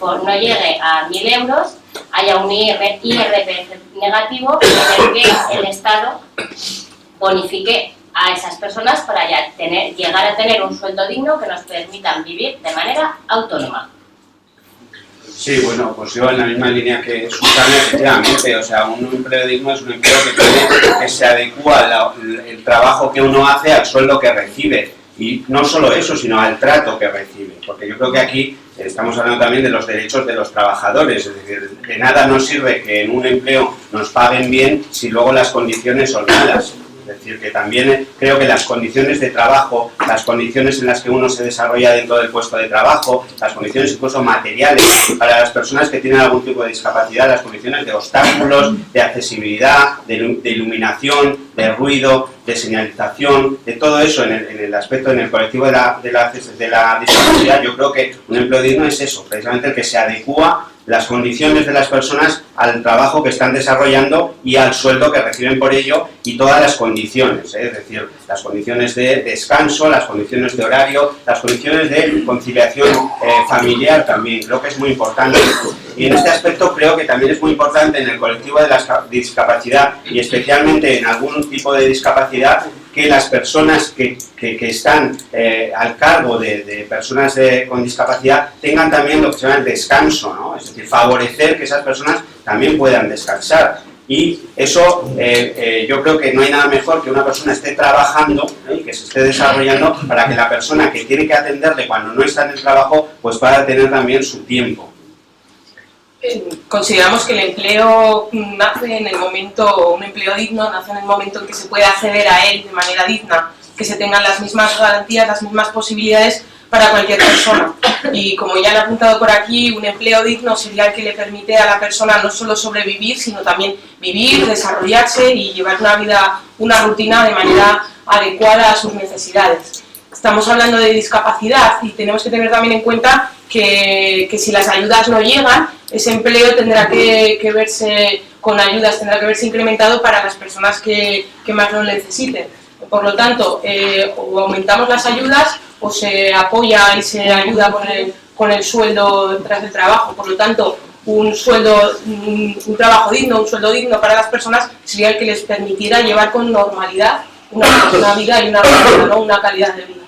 no llegue a 1.000 euros, haya un IRPF negativo en el que el Estado bonifique a esas personas para llegar a tener un sueldo digno que nos permitan vivir de manera autónoma. Sí, bueno, pues yo en la misma línea que Susana, efectivamente, o sea, un empleo digno es un empleo que se adecua el trabajo que uno hace al sueldo que recibe. Y no solo eso, sino al trato que recibe, porque yo creo que aquí estamos hablando también de los derechos de los trabajadores, es decir, de nada nos sirve que en un empleo nos paguen bien si luego las condiciones son malas. Es decir, que también creo que las condiciones de trabajo, las condiciones en las que uno se desarrolla dentro del puesto de trabajo, las condiciones incluso materiales para las personas que tienen algún tipo de discapacidad, las condiciones de obstáculos, de accesibilidad, de iluminación, de ruido, de señalización, de todo eso en el aspecto, en el colectivo de la discapacidad. Yo creo que un empleo digno es eso, precisamente el que se adecúa las condiciones de las personas al trabajo que están desarrollando y al sueldo que reciben por ello, y todas las condiciones, es decir, las condiciones de descanso, las condiciones de horario, las condiciones de conciliación familiar también, creo que es muy importante. Y en este aspecto creo que también es muy importante en el colectivo de la discapacidad, y especialmente en algún tipo de discapacidad, que las personas que están al cargo de personas con discapacidad tengan también lo que se llama el descanso, ¿no? Es decir, favorecer que esas personas también puedan descansar. Y eso yo creo que no hay nada mejor que una persona esté trabajando y que se esté desarrollando para que la persona que tiene que atenderle cuando no está en el trabajo pues pueda tener también su tiempo. Consideramos que el empleo nace en el momento, un empleo digno nace en el momento en que se puede acceder a él de manera digna, que se tengan las mismas garantías, las mismas posibilidades para cualquier persona. Y como ya han apuntado por aquí, un empleo digno sería el que le permite a la persona no solo sobrevivir, sino también vivir, desarrollarse y llevar una rutina de manera adecuada a sus necesidades. Estamos hablando de discapacidad y tenemos que tener también en cuenta que si las ayudas no llegan, ese empleo tendrá que verse con ayudas, tendrá que verse incrementado para las personas que más lo necesiten. Por lo tanto, o aumentamos las ayudas o se apoya y se ayuda con el sueldo tras el trabajo. Por lo tanto, un trabajo digno, un sueldo digno para las personas sería el que les permitiera llevar con normalidad una vida y una calidad de vida.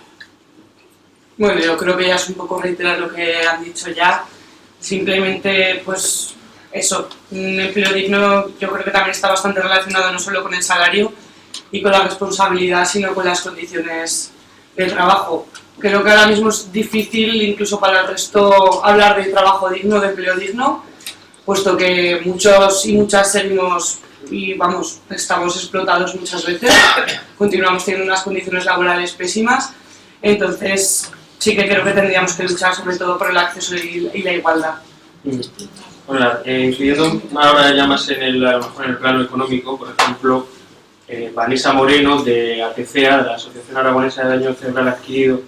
Bueno, yo creo que ya es un poco reiterar lo que han dicho ya. Simplemente, pues eso, un empleo digno yo creo que también está bastante relacionado no solo con el salario y con la responsabilidad, sino con las condiciones de trabajo. Creo que ahora mismo es difícil, incluso para el resto, hablar de trabajo digno, de empleo digno, puesto que muchos y muchas seguimos y estamos explotados muchas veces, continuamos teniendo unas condiciones laborales pésimas, entonces sí que creo que tendríamos que luchar sobre todo por el acceso y la igualdad. Hola, incidiendo ahora ya más a lo mejor en el plano económico, por ejemplo, Vanessa Moreno, de ATCEA, de la Asociación Aragonesa de Daño Cerebral Adquirido.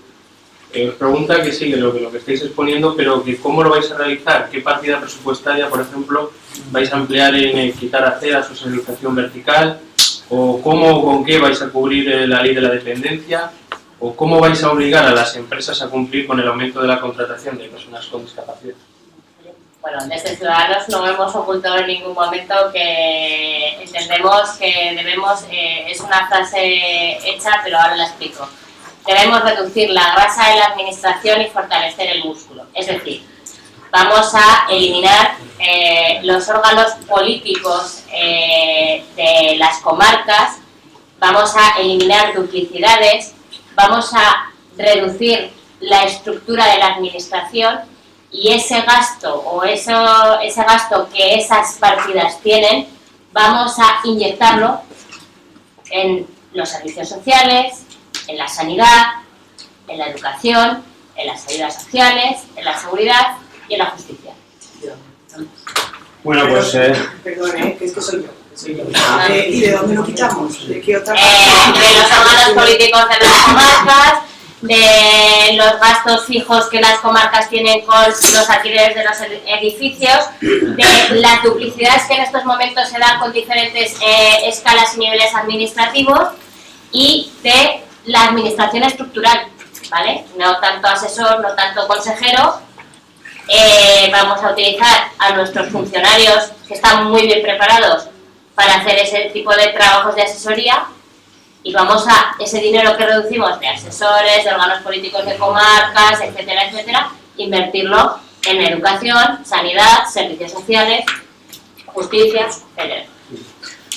Os pregunta que sí, lo que estáis exponiendo, pero que cómo lo vais a realizar, qué partida presupuestaria, por ejemplo, vais a emplear en quitar ACEA su señalización vertical, o cómo o con qué vais a cubrir la ley de la dependencia, o cómo vais a obligar a las empresas a cumplir con el aumento de la contratación de personas con discapacidad. Bueno, desde Ciudadanos no hemos ocultado en ningún momento que entendemos que debemos, es una frase hecha, pero ahora la explico. Debemos reducir la grasa de la administración y fortalecer el músculo. Es decir, vamos a eliminar los órganos políticos de las comarcas, vamos a eliminar duplicidades, vamos a reducir la estructura de la administración y ese gasto o ese gasto que esas partidas tienen, vamos a inyectarlo en los servicios sociales, en la sanidad, en la educación, en las ayudas sociales, en la seguridad y en la justicia. Bueno, pues... Perdón, que es que soy yo. ¿Y de dónde lo quitamos? ¿De qué otra De los órganos políticos de las comarcas, de los gastos fijos que las comarcas tienen con los alquileres de los edificios, de las duplicidades que en estos momentos se dan con diferentes escalas y niveles administrativos y de la administración estructural, ¿vale? No tanto asesor, no tanto consejero. Vamos a utilizar a nuestros funcionarios que están muy bien preparados para hacer ese tipo de trabajos de asesoría y vamos a ese dinero que reducimos de asesores, de órganos políticos de comarcas, etcétera, etcétera, invertirlo en educación, sanidad, servicios sociales, justicia, etcétera.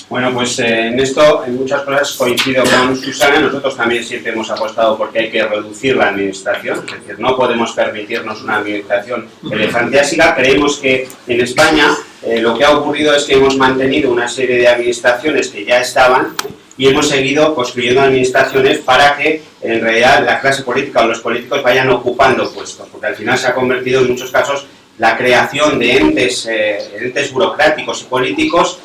Bueno, pues en esto, en muchas cosas coincido con Susana. Nosotros también siempre hemos apostado porque hay que reducir la administración, es decir, no podemos permitirnos una administración elefantiásica. Creemos que en España lo que ha ocurrido es que hemos mantenido una serie de administraciones que ya estaban y hemos seguido construyendo administraciones para que en realidad la clase política o los políticos vayan ocupando puestos, porque al final se ha convertido en muchos casos la creación de entes burocráticos y políticos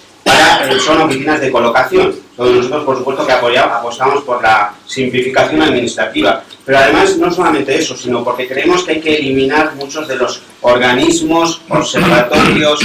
son oficinas de colocación. Todos nosotros, por supuesto, que apostamos por la simplificación administrativa. Pero además, no solamente eso, sino porque creemos que hay que eliminar muchos de los organismos, observatorios,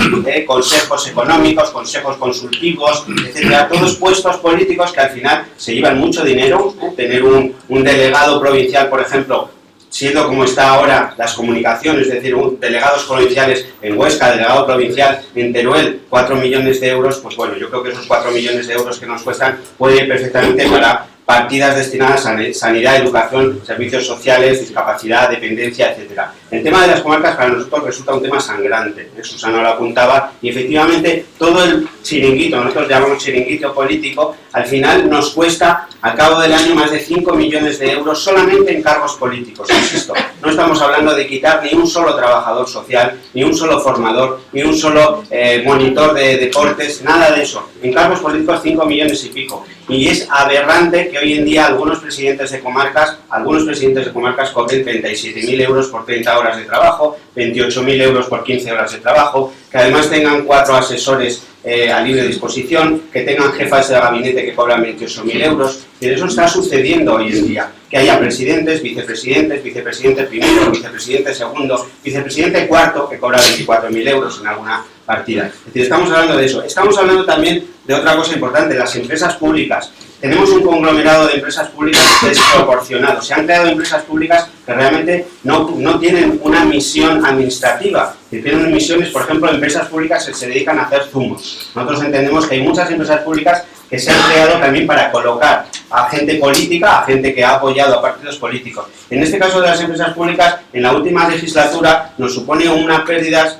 consejos económicos, consejos consultivos, etcétera, todos puestos políticos que al final se llevan mucho dinero. Tener un delegado provincial, por ejemplo, siendo como está ahora las comunicaciones, es decir, delegados provinciales en Huesca, delegado provincial en Teruel, 4 millones de euros, pues bueno, yo creo que esos 4 millones de euros que nos cuestan pueden ir perfectamente para partidas destinadas a sanidad, educación, servicios sociales, discapacidad, dependencia, etcétera. El tema de las comarcas para nosotros resulta un tema sangrante, Susana lo apuntaba, y efectivamente todo el chiringuito, nosotros llamamos chiringuito político, al final nos cuesta al cabo del año más de 5 millones de euros solamente en cargos políticos, insisto. No estamos hablando de quitar ni un solo trabajador social, ni un solo formador, ni un solo monitor de deportes, nada de eso. En cargos políticos 5 millones y pico. Y es aberrante que hoy en día algunos presidentes de comarcas cobren 37.000 euros por 30 horas de trabajo, 28.000 euros por 15 horas de trabajo, que además tengan 4 asesores a libre disposición, que tengan jefas de gabinete que cobran 28.000 euros. Y eso está sucediendo hoy en día, que haya presidentes, vicepresidentes, vicepresidente primero, vicepresidente segundo, vicepresidente cuarto, que cobra 24.000 euros en alguna partida. Es decir, estamos hablando de eso. Estamos hablando también de otra cosa importante, las empresas públicas. Tenemos un conglomerado de empresas públicas desproporcionado. Se han creado empresas públicas que realmente no tienen una misión administrativa. Que tienen misiones, por ejemplo, empresas públicas que se dedican a hacer zumos. Nosotros entendemos que hay muchas empresas públicas que se han creado también para colocar a gente política, a gente que ha apoyado a partidos políticos. En este caso de las empresas públicas, en la última legislatura nos supone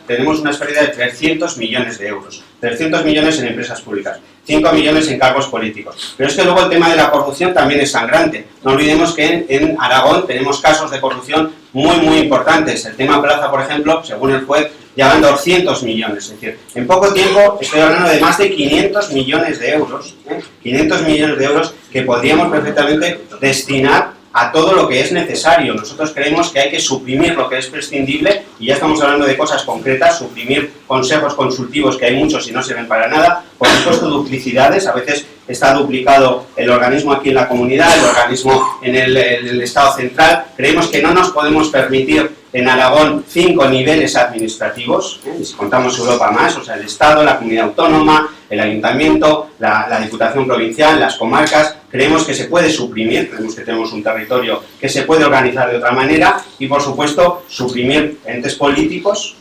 tenemos unas pérdidas de 300 millones de euros. 300 millones en empresas públicas, 5 millones en cargos políticos. Pero es que luego el tema de la corrupción también es sangrante. No olvidemos que en Aragón tenemos casos de corrupción muy importantes. El tema Plaza, por ejemplo, según el juez, llevan 200 millones. Es decir, en poco tiempo estoy hablando de más de 500 millones de euros. 500 millones de euros que podríamos perfectamente destinar a todo lo que es necesario. Nosotros creemos que hay que suprimir lo que es prescindible, y ya estamos hablando de cosas concretas, suprimir consejos consultivos, que hay muchos y no sirven para nada, por supuesto duplicidades, a veces está duplicado el organismo aquí en la comunidad, el organismo en el Estado central. Creemos que no nos podemos permitir en Aragón 5 niveles administrativos, y si contamos Europa más, o sea, el Estado, la comunidad autónoma, el ayuntamiento, la Diputación provincial, las comarcas. Creemos que se puede suprimir, creemos que tenemos un territorio que se puede organizar de otra manera, y por supuesto suprimir entes políticos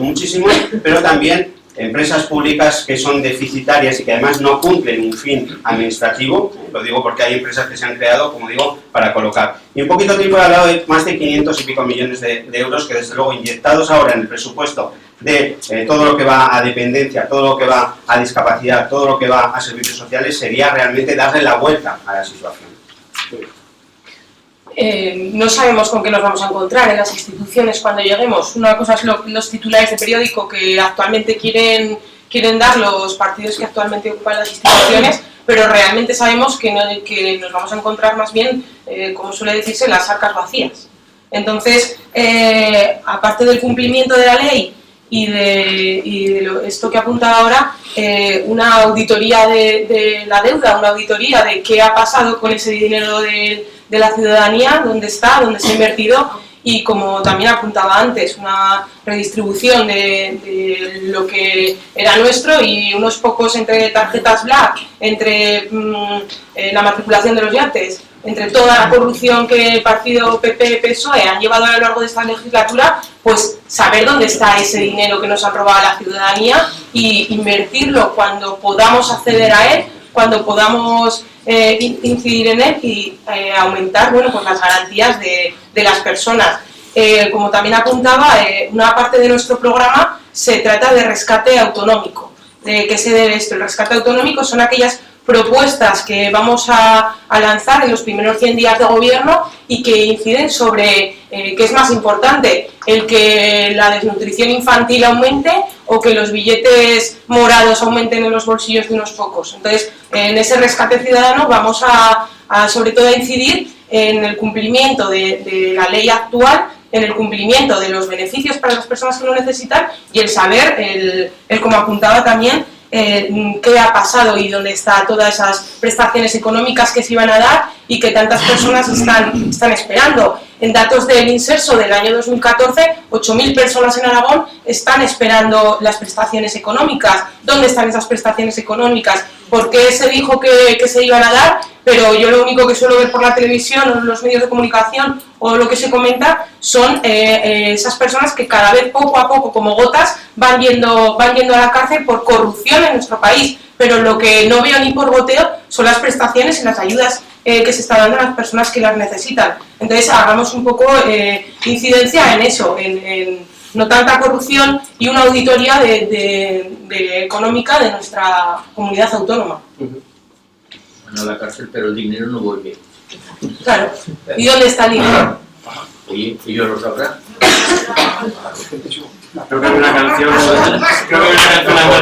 muchísimos, pero también empresas públicas que son deficitarias y que además no cumplen un fin administrativo. Lo digo porque hay empresas que se han creado, como digo, para colocar. Y en poquito tiempo he hablado de más de 500 y pico millones de euros que desde luego inyectados ahora en el presupuesto de todo lo que va a dependencia, todo lo que va a discapacidad, todo lo que va a servicios sociales, sería realmente darle la vuelta a la situación. No sabemos con qué nos vamos a encontrar en las instituciones cuando lleguemos. Una cosa es los titulares de periódico que actualmente quieren dar los partidos que actualmente ocupan las instituciones, pero realmente sabemos que nos vamos a encontrar más bien, como suele decirse, las arcas vacías. Entonces, aparte del cumplimiento de la ley y de esto que apunta ahora, una auditoría de la deuda, una auditoría de qué ha pasado con ese dinero de la ciudadanía, dónde está, dónde se ha invertido, y como también apuntaba antes, una redistribución de lo que era nuestro y unos pocos entre tarjetas black, entre la matriculación de los yates, entre toda la corrupción que el partido PP-PSOE han llevado a lo largo de esta legislatura, pues saber dónde está ese dinero que nos han robado a la ciudadanía y invertirlo cuando podamos acceder a él, cuando podamos incidir en él y aumentar, bueno, pues las garantías de las personas. Como también apuntaba, una parte de nuestro programa se trata de rescate autonómico. ¿De qué se debe esto? El rescate autonómico son aquellas propuestas que vamos a lanzar en los primeros 100 días de gobierno y que inciden sobre qué es más importante, el que la desnutrición infantil aumente o que los billetes morados aumenten en los bolsillos de unos pocos. Entonces, en ese rescate ciudadano vamos a sobre todo a incidir en el cumplimiento de la ley actual, en el cumplimiento de los beneficios para las personas que lo necesitan y el saber, el como apuntaba también, qué ha pasado y dónde están todas esas prestaciones económicas que se iban a dar y que tantas personas están esperando. En datos del Inserso del año 2014, 8.000 personas en Aragón están esperando las prestaciones económicas. ¿Dónde están esas prestaciones económicas? ¿Por qué se dijo que se iban a dar? Pero yo lo único que suelo ver por la televisión o en los medios de comunicación o lo que se comenta son esas personas que cada vez poco a poco, como gotas, van yendo a la cárcel por corrupción en nuestro país. Pero lo que no veo ni por goteo son las prestaciones y las ayudas que se están dando a las personas que las necesitan. Entonces hagamos un poco incidencia en eso, en no tanta corrupción y una auditoría económica de nuestra comunidad autónoma. Van a la cárcel, pero el dinero no vuelve. Claro. ¿Y dónde está el dinero? Oye, ellos lo sabrán. Creo que hay una canción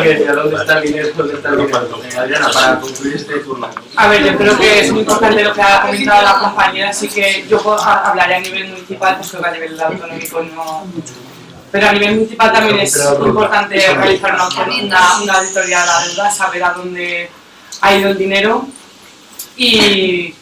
que decía ¿dónde está el dinero? ¿Dónde está el dinero? Adriana, para concluir este turno. A ver, yo creo que es muy importante lo que ha comentado la compañera, así que yo hablaré a nivel municipal, pues creo que a nivel autonómico no. Pero a nivel municipal también es importante realizar una auditoría de la deuda, saber a dónde ha ido el dinero y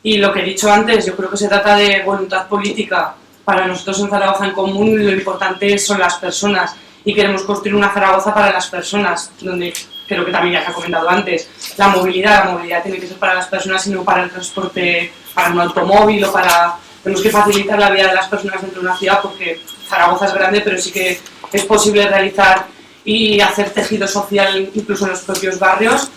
lo que he dicho antes, yo creo que se trata de voluntad política. Para nosotros en Zaragoza en Común lo importante son las personas y queremos construir una Zaragoza para las personas, donde creo que también ya se ha comentado antes, la movilidad tiene que ser para las personas y no para el transporte, para un automóvil o para... Tenemos que facilitar la vida de las personas dentro de una ciudad porque Zaragoza es grande, pero sí que es posible realizar y hacer tejido social incluso en los propios barrios.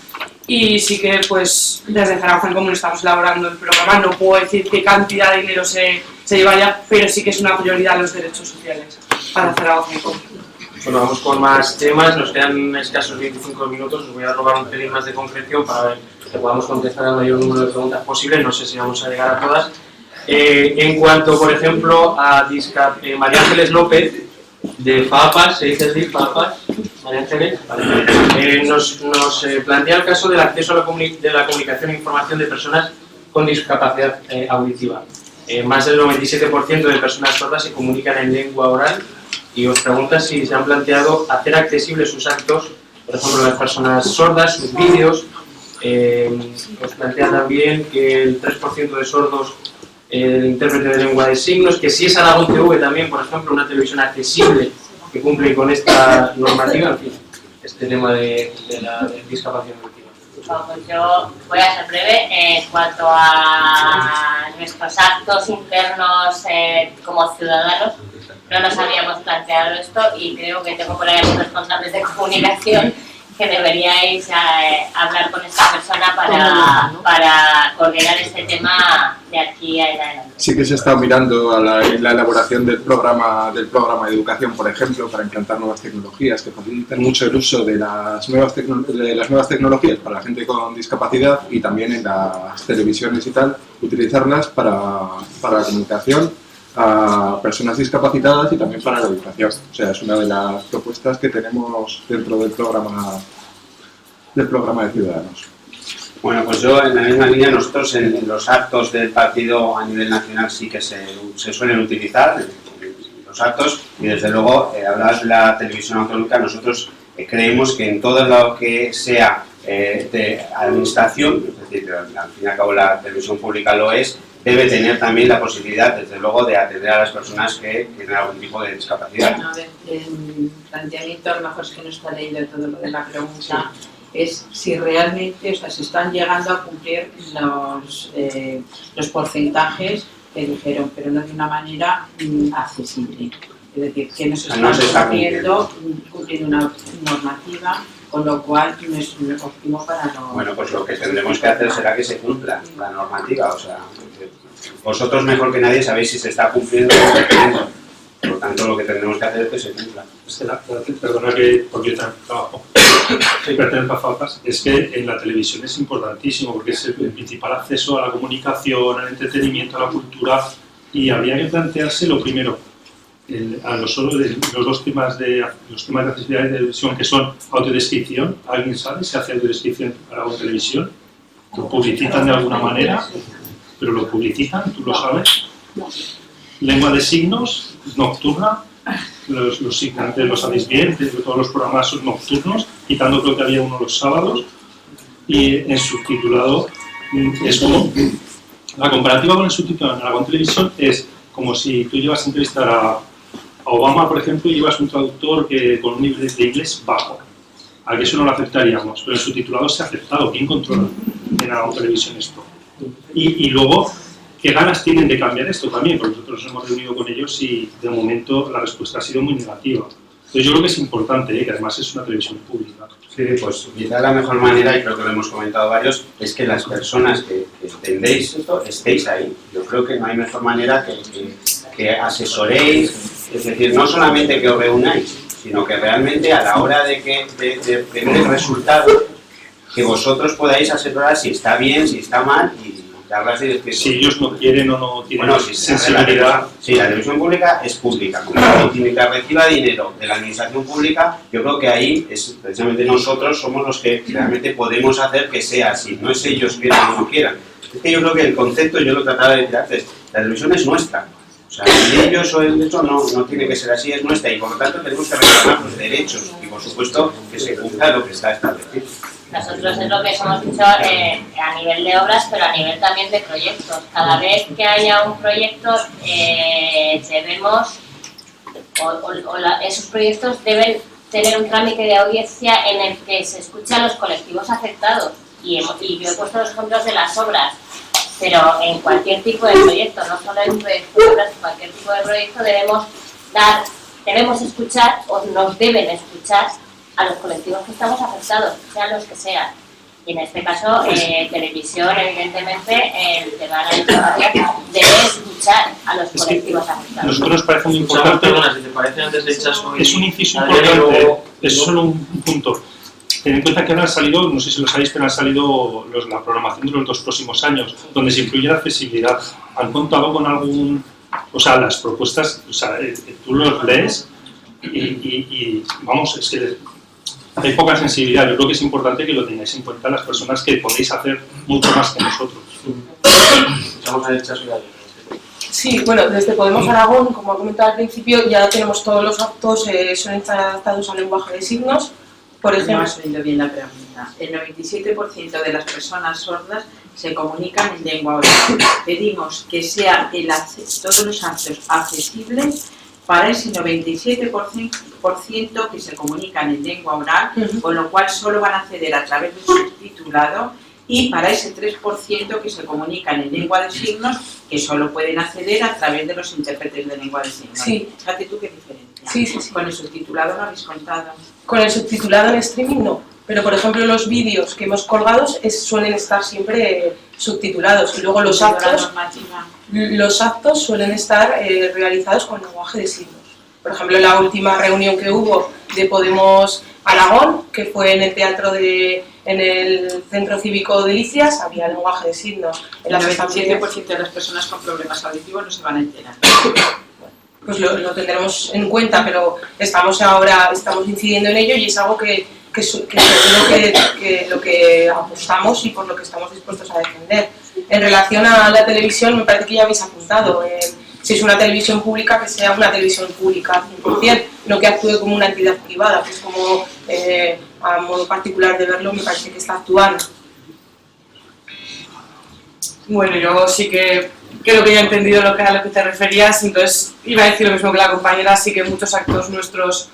Y sí que pues desde Zaragoza en Común estamos elaborando el programa, no puedo decir qué cantidad de dinero se lleva ya, pero sí que es una prioridad los derechos sociales para Zaragoza en Común. Bueno, vamos con más temas, nos quedan escasos 25 minutos, os voy a robar un pelín más de concreción para ver que podamos contestar al mayor número de preguntas posible, no sé si vamos a llegar a todas. En cuanto, por ejemplo, a María Ángeles López, de FAPAS, ¿se dice así? FAPAS, María Ángeles, nos plantea el caso del acceso a la comunicación e información de personas con discapacidad auditiva. Más del 97% de personas sordas se comunican en lengua oral y os pregunta si se han planteado hacer accesibles sus actos, por ejemplo, las personas sordas, sus vídeos. Os plantea también que el 3% de sordos el intérprete de lengua de signos, que si es Aragón TV también, por ejemplo, una televisión accesible que cumple con esta normativa, en fin, este tema de la discapacidad auditiva. Bueno, pues yo voy a ser breve. En cuanto a nuestros actos internos como ciudadanos, no nos habíamos planteado esto y creo que tengo por ahí los responsables de comunicación que deberíais hablar con esta persona para coordinar este tema de aquí en adelante. Sí que se está mirando a la elaboración del programa de educación, por ejemplo, para implantar nuevas tecnologías que faciliten mucho el uso de las nuevas tecnologías para la gente con discapacidad y también en las televisiones y tal, utilizarlas para la comunicación a personas discapacitadas y también para la educación. O sea, es una de las propuestas que tenemos dentro del programa de Ciudadanos. Bueno, pues yo en la misma línea, nosotros en los actos del partido a nivel nacional sí que se suelen utilizar los actos y desde luego, hablabas de la televisión autonómica, nosotros creemos que en todo lo que sea de administración, es decir, al fin y al cabo la televisión pública lo es, debe tener también la posibilidad, desde luego, de atender a las personas que tienen algún tipo de discapacidad. Bueno, a ver, el planteamiento, a lo mejor es que no está leído todo lo de la pregunta, es si realmente, o sea, se están llegando a cumplir los porcentajes que dijeron, pero no de una manera accesible. Es decir, que no se está cumpliendo una normativa, con lo cual no es óptimo para los... Bueno, pues lo que tendremos que hacer será que se cumpla la normativa, o sea, vosotros mejor que nadie sabéis si se está cumpliendo o no. Por lo tanto, lo que tendremos que hacer es que se cumpla. Perdona que, porque yo también trabajo pertenezco a FAUCAS, es que en la televisión es importantísimo porque es el principal acceso a la comunicación, al entretenimiento, a la cultura, y habría que plantearse lo primero, los dos temas de accesibilidad de televisión, que son audiodescripción. ¿Alguien sabe si hace audiodescripción para la televisión? ¿Lo publicitan de alguna manera? ¿Pero lo publicitan? ¿Tú lo sabes? Lengua de signos, nocturna. Los signantes lo sabéis bien, todos los programas son nocturnos, quitando creo que había uno los sábados. Y en subtitulado es como... La comparativa con el subtitulado en Aragón Televisión es como si tú llevas a entrevistar a Obama, por ejemplo, y llevas un traductor con un nivel de inglés bajo. A que eso no lo aceptaríamos, pero el subtitulado se ha aceptado. ¿Quién controla en Aragón Televisión esto? Y luego, ¿qué ganas tienen de cambiar esto también? Porque nosotros nos hemos reunido con ellos y de momento la respuesta ha sido muy negativa. Entonces yo creo que es importante, que además es una televisión pública. Sí, pues quizá la mejor manera, y creo que lo hemos comentado varios, es que las personas que entendéis esto estéis ahí. Yo creo que no hay mejor manera que asesoréis, es decir, no solamente que os reunáis, sino que realmente a la hora de ver el resultado, que vosotros podáis asesorar si está bien, si está mal, y darlas y decir... Si ellos no quieren o no tienen sensibilidad. Sí, la televisión pública es pública. Como que reciba dinero de la administración pública, yo creo que ahí es precisamente nosotros somos los que realmente podemos hacer que sea así. No es ellos quieran o no quieran. Es que yo creo que el concepto, yo lo trataba de decir antes, la televisión es nuestra. O sea, el ellos o el hecho no tiene que ser así, es nuestra, y por lo tanto tenemos que reclamar los derechos y por supuesto que se cumpla lo que está establecido. Nosotros es lo que hemos dicho a nivel de obras, pero a nivel también de proyectos. Cada vez que haya un proyecto, debemos, esos proyectos deben tener un trámite de audiencia en el que se escuchan los colectivos afectados. Y yo he puesto los ejemplos de las obras, pero en cualquier tipo de proyecto, no solo en un proyecto de obras, en cualquier tipo de proyecto debemos escuchar, o nos deben escuchar, a los colectivos que estamos afectados, sean los que sean. Y en este caso, televisión, evidentemente, el tema de la información debe escuchar a los colectivos afectados. Nosotros nos parece muy importante. Si te parece antes de Chaso es un inciso importante, es solo un punto. Ten en cuenta que ahora han salido, no sé si lo sabéis, pero han salido la programación de los 2 próximos años, donde se incluye la accesibilidad. ¿Han contado con algún...? O sea, las propuestas, o sea, tú los lees y vamos, es que hay poca sensibilidad. Yo creo que es importante que lo tengáis en cuenta las personas que podéis hacer mucho más que nosotros. Escuchamos a Elcha Ciudadana. Sí, bueno, desde Podemos Aragón, como ha comentado al principio, ya tenemos todos los actos, son adaptados al lenguaje de signos. Por ejemplo, No has oído bien la pregunta. El 97% de las personas sordas se comunican en lengua oral. Pedimos que sean todos los actos accesibles para ese 97% que se comunican en lengua oral, con lo cual solo van a acceder a través del subtitulado, y para ese 3% que se comunican en lengua de signos, que solo pueden acceder a través de los intérpretes de lengua de signos. Sí. Fíjate tú qué diferencia. Sí, sí, sí. Con el subtitulado no habéis contado. Con el subtitulado en streaming no, pero por ejemplo los vídeos que hemos colgado suelen estar siempre subtitulados, y luego los actos suelen estar realizados con lenguaje de signos. Por ejemplo, la última reunión que hubo de Podemos Aragón, que fue en el teatro en el Centro Cívico de Licias, había lenguaje de signos. El 97% de las personas con problemas auditivos no se van a enterar. Pues lo tendremos en cuenta, pero estamos incidiendo en ello, y es algo que lo que apostamos y por lo que estamos dispuestos a defender. En relación a la televisión, me parece que ya habéis apuntado, si es una televisión pública, que sea una televisión pública 100%, no que actúe como una entidad privada, que es como, a modo particular de verlo, me parece que está actuando. Bueno, yo sí que creo que ya he entendido a lo que te referías, entonces iba a decir lo mismo que la compañera. Sí que en muchos actos nuestros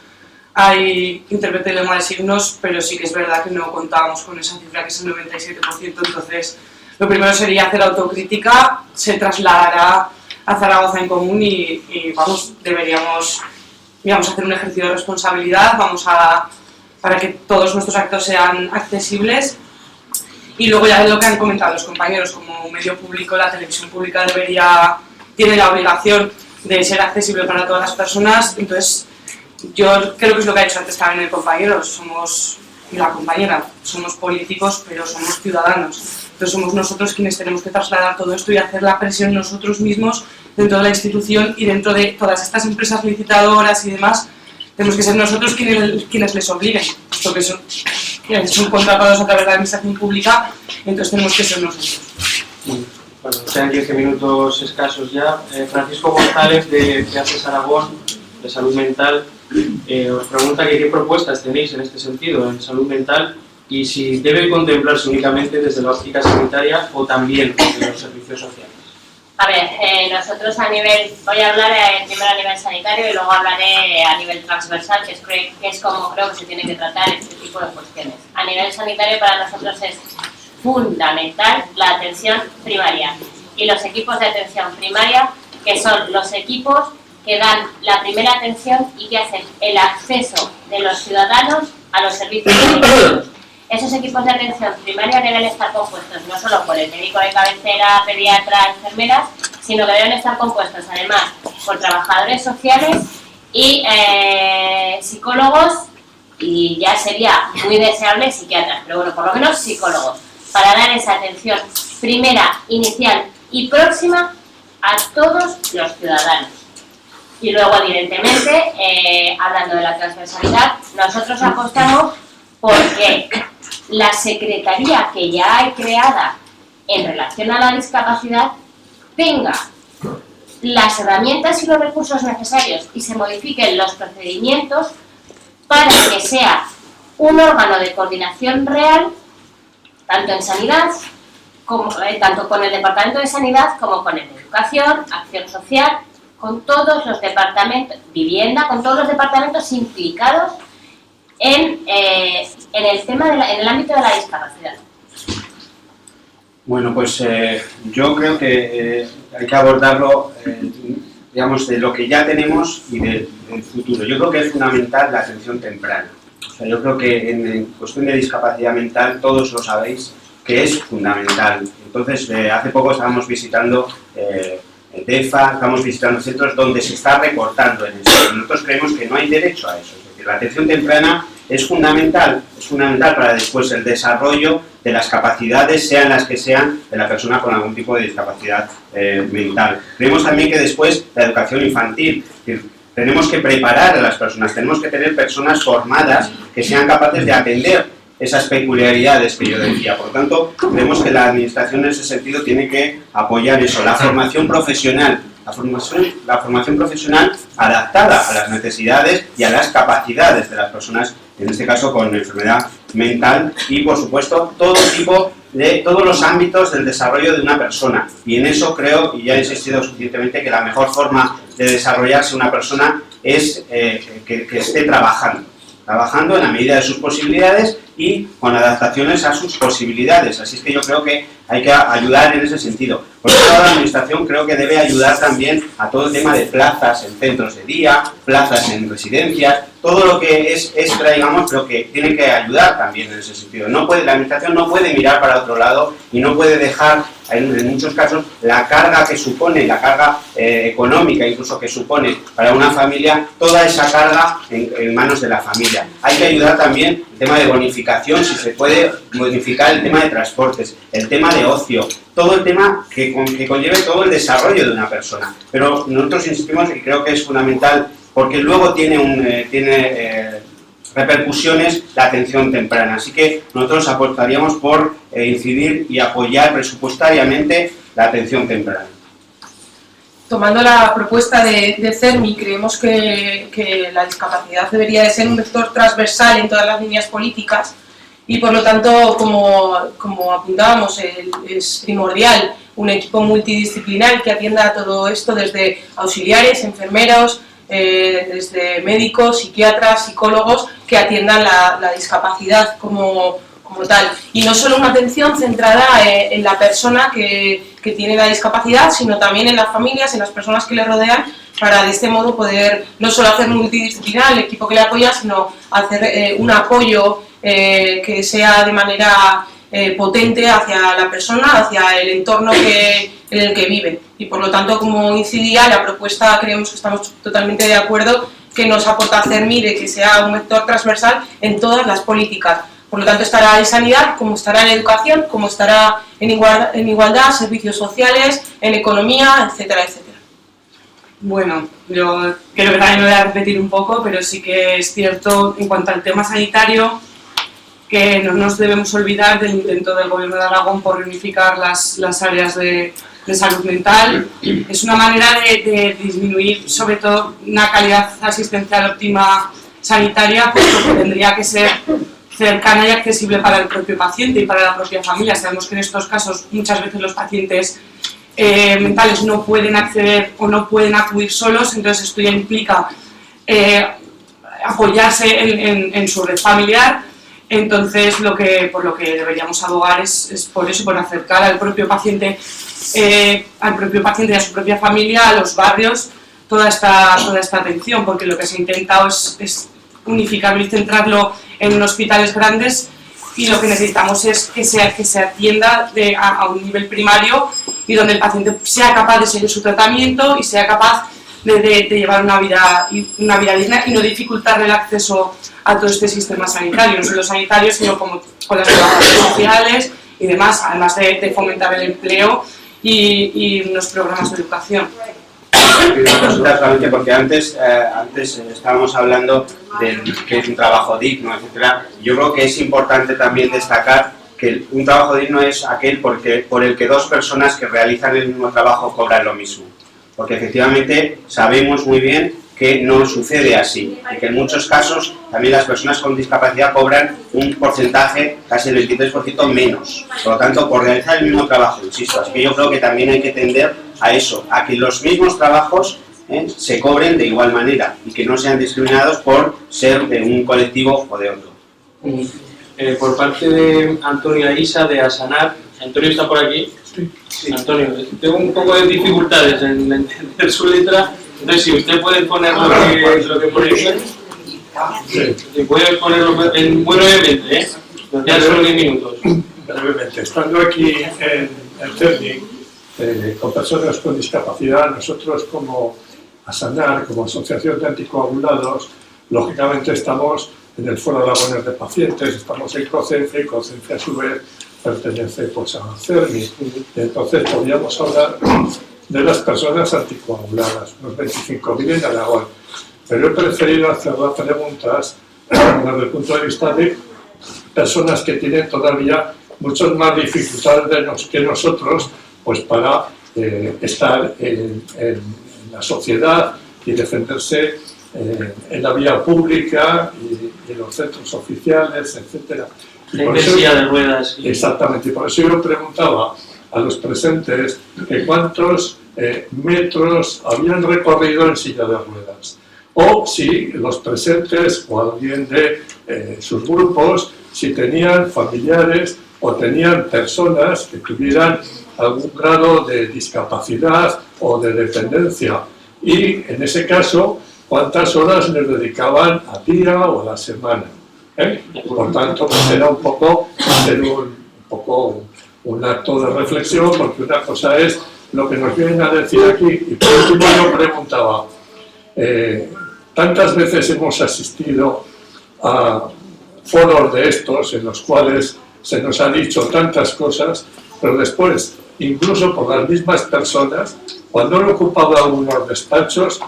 hay intérprete de lengua de signos, pero sí que es verdad que no contábamos con esa cifra, que es el 97%, entonces lo primero sería hacer autocrítica, se trasladará a Zaragoza en Común y vamos, deberíamos hacer un ejercicio de responsabilidad, para que todos nuestros actos sean accesibles. Y luego ya lo que han comentado los compañeros, como medio público, la televisión pública tiene la obligación de ser accesible para todas las personas. Entonces, yo creo que es lo que ha dicho antes también el compañero, y la compañera, somos políticos, pero somos ciudadanos. Entonces somos nosotros quienes tenemos que trasladar todo esto y hacer la presión nosotros mismos dentro de la institución y dentro de todas estas empresas licitadoras y demás. Tenemos que ser nosotros quienes les obliguen, porque son contratados a través de la administración pública, entonces tenemos que ser nosotros. Bueno, quedan 15 minutos escasos ya. Francisco González, de Teatros Aragón, de Salud Mental, os pregunta qué propuestas tenéis en este sentido, en salud mental, y si debe contemplarse únicamente desde la óptica sanitaria o también desde los servicios sociales. A ver, nosotros voy a hablar primero a nivel sanitario y luego hablaré a nivel transversal, que es como creo que se tiene que tratar este tipo de cuestiones. A nivel sanitario para nosotros es fundamental la atención primaria y los equipos de atención primaria, que son los equipos que dan la primera atención y que hacen el acceso de los ciudadanos a los servicios sanitarios. Esos equipos de atención primaria deben estar compuestos no solo por el médico de cabecera, pediatra, enfermeras, sino que deben estar compuestos además por trabajadores sociales y psicólogos, y ya sería muy deseable psiquiatras, pero bueno, por lo menos psicólogos, para dar esa atención primera, inicial y próxima a todos los ciudadanos. Y luego, evidentemente, hablando de la transversalidad, nosotros apostamos porque la secretaría que ya hay creada en relación a la discapacidad tenga las herramientas y los recursos necesarios y se modifiquen los procedimientos para que sea un órgano de coordinación real, tanto en sanidad, tanto con el Departamento de Sanidad como con el de Educación, Acción Social, con todos los departamentos, vivienda, con todos los departamentos implicados en el tema en el ámbito de la discapacidad. Bueno, pues yo creo que hay que abordarlo, digamos, de lo que ya tenemos y del futuro. Yo creo que es fundamental la atención temprana. O sea, yo creo que en cuestión de discapacidad mental todos lo sabéis que es fundamental. Entonces, hace poco estábamos visitando DEFA, estamos visitando centros donde se está recortando en eso. Nosotros creemos que no hay derecho a eso. Es decir, la atención temprana es fundamental para después el desarrollo de las capacidades, sean las que sean, de la persona con algún tipo de discapacidad mental. Creemos también que después la educación infantil, tenemos que preparar a las personas, tenemos que tener personas formadas que sean capaces de atender esas peculiaridades que yo decía. Por lo tanto, creemos que la administración en ese sentido tiene que apoyar eso, la formación profesional. La formación profesional adaptada a las necesidades y a las capacidades de las personas, en este caso con enfermedad mental, y por supuesto todos los ámbitos del desarrollo de una persona. Y en eso creo, y ya he insistido suficientemente, que la mejor forma de desarrollarse una persona es que esté trabajando en la medida de sus posibilidades y con adaptaciones a sus posibilidades. Así es que yo creo que hay que ayudar en ese sentido. Por otro lado, la administración creo que debe ayudar también a todo el tema de plazas en centros de día, plazas en residencias, todo lo que es extra, digamos, pero que tiene que ayudar también en ese sentido. La administración no puede mirar para otro lado y no puede dejar, en muchos casos, la carga que supone, la carga económica incluso que supone para una familia, toda esa carga en manos de la familia. Hay que ayudar también el tema de bonificación, si se puede modificar el tema de transportes, el tema de ocio, todo el tema que conlleve todo el desarrollo de una persona. Pero nosotros insistimos y creo que es fundamental porque luego tiene repercusiones la atención temprana. Así que nosotros apostaríamos por incidir y apoyar presupuestariamente la atención temprana. Tomando la propuesta de CERMI, creemos que la discapacidad debería de ser un vector transversal en todas las líneas políticas y por lo tanto, como apuntábamos, es primordial un equipo multidisciplinar que atienda a todo esto, desde auxiliares, enfermeros, desde médicos, psiquiatras, psicólogos, que atiendan la discapacidad como tal. Y no solo una atención centrada en la persona que tiene la discapacidad, sino también en las familias, en las personas que le rodean, para de este modo poder no solo hacer multidisciplinar el equipo que le apoya, sino hacer un apoyo que sea de manera potente hacia la persona, hacia el entorno en el que vive. Y por lo tanto, como incidía, la propuesta creemos que estamos totalmente de acuerdo que nos aporta CERMI de que sea un vector transversal en todas las políticas. Por lo tanto, estará en sanidad, como estará en educación, como estará en igualdad, servicios sociales, en economía, etcétera, etcétera. Bueno, yo creo que también me voy a repetir un poco, pero sí que es cierto en cuanto al tema sanitario que no nos debemos olvidar del intento del Gobierno de Aragón por reunificar las áreas de salud mental. Es una manera de disminuir, sobre todo, una calidad asistencial óptima sanitaria, puesto que tendría que ser cercana y accesible para el propio paciente y para la propia familia. Sabemos que en estos casos muchas veces los pacientes mentales no pueden acceder o no pueden acudir solos, entonces esto ya implica apoyarse en su red familiar. Entonces por lo que deberíamos abogar es por eso, por acercar al propio paciente y a su propia familia, a los barrios, toda esta atención, porque lo que se ha intentado es unificarlo y centrarlo en hospitales grandes, y lo que necesitamos es que se atienda a un nivel primario y donde el paciente sea capaz de seguir su tratamiento y sea capaz de llevar una vida digna y no dificultarle el acceso a todo este sistema sanitario, no solo sanitario, sino como con las trabajadoras sociales y demás, además de fomentar el empleo y unos programas de educación. Solamente porque antes estábamos hablando de que es un trabajo digno, etcétera. Yo creo que es importante también destacar que un trabajo digno es aquel por el que dos personas que realizan el mismo trabajo cobran lo mismo. Porque efectivamente sabemos muy bien que no sucede así y que en muchos casos también las personas con discapacidad cobran un porcentaje, casi el 23% menos. Por lo tanto, por realizar el mismo trabajo, insisto, así que yo creo que también hay que tender a eso, a que los mismos trabajos se cobren de igual manera y que no sean discriminados por ser de un colectivo o de otro. Por parte de Antonio Isa de Asanar, ¿Antonio está por aquí? Sí. Antonio, tengo un poco de dificultades en entender su letra, entonces si usted puede poner lo que pone aquí, si puede ponerlo muy brevemente, ya son 10 minutos. Brevemente, estando aquí en el CERMI, con personas con discapacidad, nosotros como Asanar, como Asociación de Anticoagulados, lógicamente estamos en el Foro Aragonés de Pacientes, estamos en COCENFE, y COCENFE a su vez pertenece pues, a CERMI. Entonces podríamos hablar de las personas anticoaguladas, unos 25.000 en Aragón. Pero he preferido hacer las preguntas desde el punto de vista de personas que tienen todavía muchas más dificultades que nosotros, pues para estar en la sociedad y defenderse en la vía pública y en los centros oficiales, etc. La silla de ruedas. Exactamente, por eso yo preguntaba a los presentes que cuántos metros habían recorrido en silla de ruedas, o si los presentes o alguien de sus grupos, si tenían familiares o tenían personas que tuvieran algún grado de discapacidad o de dependencia, y en ese caso cuántas horas les dedicaban al día o a la semana. Por tanto, pues era un poco hacer un acto de reflexión, porque una cosa es lo que nos vienen a decir aquí, y por último yo preguntaba, tantas veces hemos asistido a foros de estos en los cuales se nos ha dicho tantas cosas, pero después, incluso por las mismas personas, cuando han ocupado algunos despachos,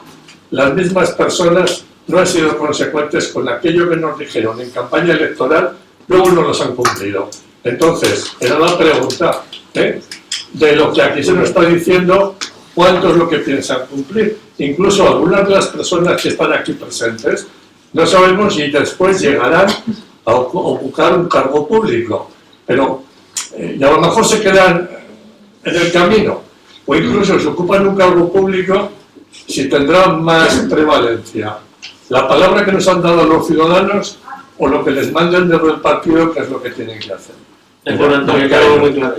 las mismas personas no han sido consecuentes con aquello que nos dijeron en campaña electoral, luego no los han cumplido. Entonces, era la pregunta, de lo que aquí se nos está diciendo, ¿cuánto es lo que piensan cumplir? Incluso algunas de las personas que están aquí presentes, no sabemos si después llegarán a ocupar un cargo público, pero y a lo mejor se quedan en el camino, o incluso si ocupan un cargo público, si tendrán más prevalencia la palabra que nos han dado los ciudadanos o lo que les manden desde el partido, que es lo que tienen que hacer. De acuerdo, Antonio, quedó muy claro.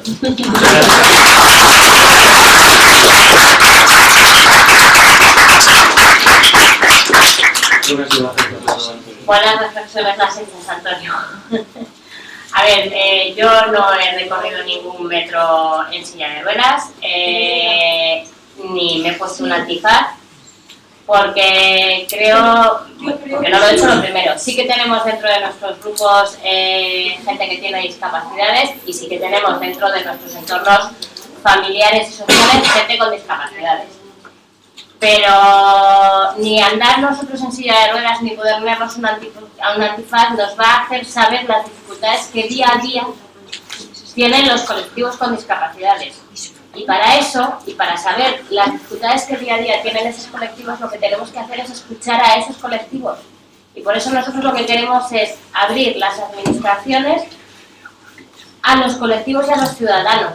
Buenas reflexiones las hechas, Antonio. A ver, yo no he recorrido ningún metro en silla de ruedas, ni me he puesto un antifaz, porque creo, porque no lo he hecho lo primero. Sí que tenemos dentro de nuestros grupos gente que tiene discapacidades, y sí que tenemos dentro de nuestros entornos familiares y sociales gente con discapacidades. Pero ni andar nosotros en silla de ruedas ni ponernos a un antifaz nos va a hacer saber las dificultades que día a día tienen los colectivos con discapacidades. Y para eso, y para saber las dificultades que día a día tienen esos colectivos, lo que tenemos que hacer es escuchar a esos colectivos. Y por eso nosotros lo que queremos es abrir las administraciones a los colectivos y a los ciudadanos.